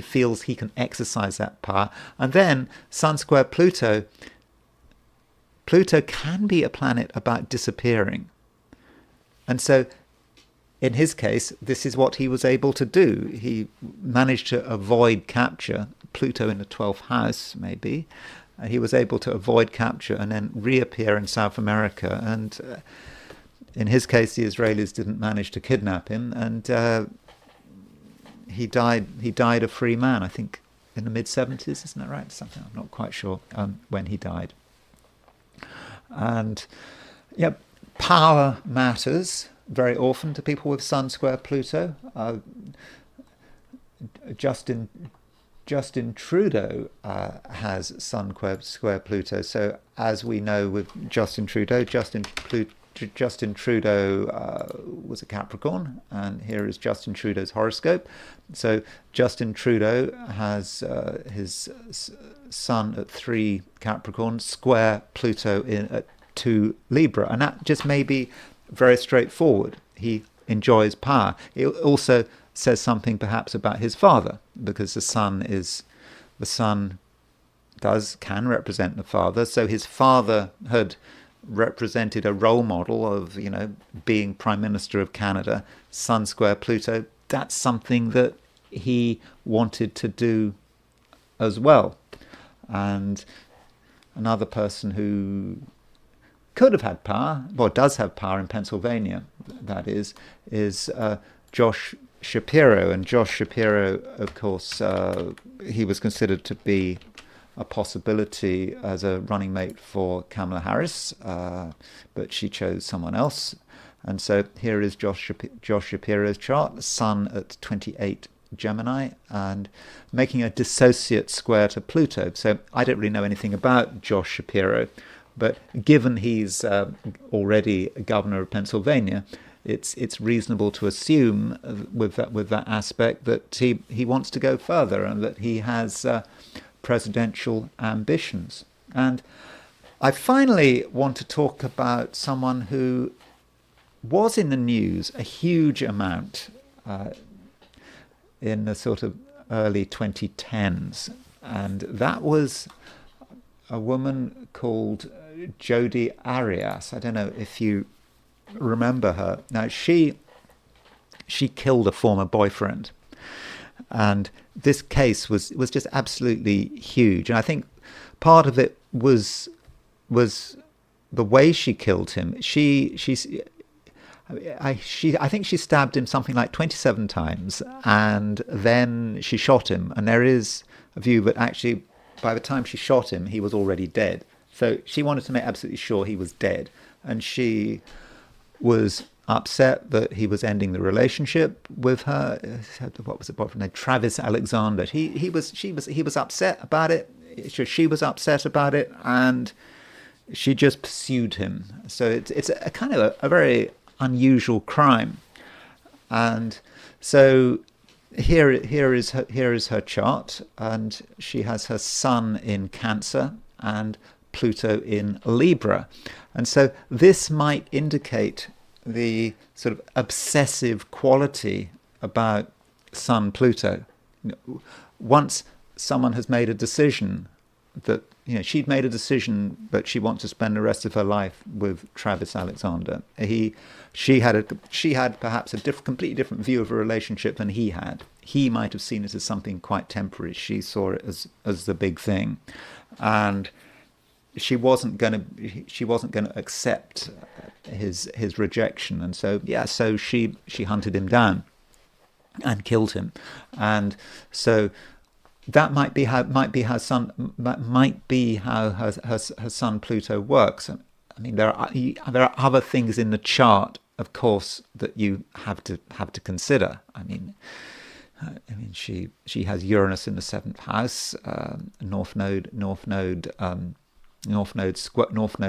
feels he can exercise that power. And then Sun square Pluto can be a planet about disappearing, and so in his case, this is what he was able to do. He managed to avoid capture, Pluto in the 12th house maybe. He was able to avoid capture and then reappear in South America. And in his case, the Israelis didn't manage to kidnap him, and he died a free man, I think in the mid-70s, isn't that right? Something, I'm not quite sure when he died. And yeah, power matters very often to people with Sun square Pluto. Justin Trudeau has Sun square Pluto. So as we know with Justin Trudeau, was a Capricorn, and here is Justin Trudeau's horoscope. So Justin Trudeau has his Sun at 3 Capricorn, square Pluto at 2 Libra, and that just may be very straightforward. He enjoys power. It also says something perhaps about his father, because the sun can represent the father. So his father had represented a role model of, being Prime Minister of Canada. Sun square Pluto, that's something that he wanted to do as well. And another person who could have had power, well, does have power in Pennsylvania, that is Josh Shapiro. And Josh Shapiro, of course, he was considered to be a possibility as a running mate for Kamala Harris, but she chose someone else. And so here is Josh Shapiro's chart, Sun at 28 Gemini, and making a dissociate square to Pluto. So I don't really know anything about Josh Shapiro, but given he's already governor of Pennsylvania, it's reasonable to assume with that aspect that he wants to go further and that he has presidential ambitions. And I finally want to talk about someone who was in the news a huge amount in the sort of early 2010s, and that was a woman called Jodi Arias. I don't know if you remember her. Now, she killed a former boyfriend, and this case was just absolutely huge. And I think part of it was the way she killed him. I think she stabbed him something like 27 times, and then she shot him. And there is a view that actually, by the time she shot him, he was already dead. So she wanted to make absolutely sure he was dead, and she was upset that he was ending the relationship with her. What was the boyfriend name? Travis Alexander. He was upset about it. She was upset about it, and she just pursued him. So it's a kind of a very unusual crime. And so here is her chart, and she has her Sun in Cancer and Pluto in Libra. And so this might indicate the sort of obsessive quality about Sun Pluto. Once someone has made a decision that she'd made a decision that she wants to spend the rest of her life with Travis Alexander. She had perhaps a completely different view of a relationship than he had. He might have seen it as something quite temporary. She saw it as the big thing, and she wasn't going to accept his rejection. And so she hunted him down and killed him. And so that might be how her Sun Pluto works. I mean, there are other things in the chart, of course, that you have to consider. I mean, she has Uranus in the 7th house, North Node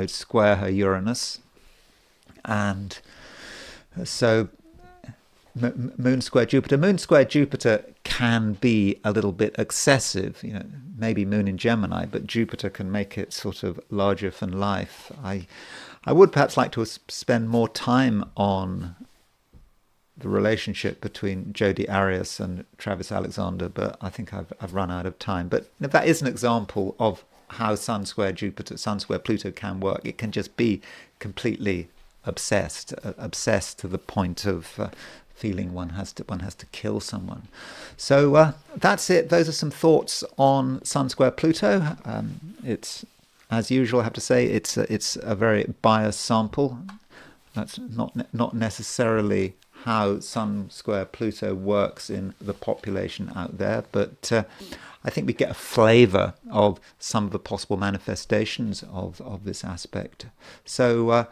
square her Uranus, and so Moon square Jupiter. Moon square Jupiter can be a little bit excessive, maybe Moon in Gemini, but Jupiter can make it sort of larger than life. I would perhaps like to spend more time on the relationship between Jodi Arias and Travis Alexander, but I think I've run out of time. But that is an example of how Sun square Jupiter, Sun square Pluto can work. It can just be completely obsessed to the point of feeling one has to kill someone. So that's it. Those are some thoughts on Sun square Pluto. It's, as usual, I have to say, it's a very biased sample. That's not necessarily how Sun square Pluto works in the population out there, but I think we get a flavour of some of the possible manifestations of this aspect. So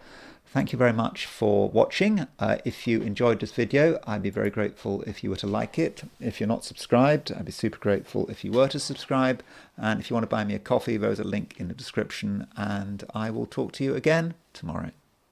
thank you very much for watching. If you enjoyed this video, I'd be very grateful if you were to like it. If you're not subscribed, I'd be super grateful if you were to subscribe. And if you want to buy me a coffee, there's a link in the description, and I will talk to you again tomorrow.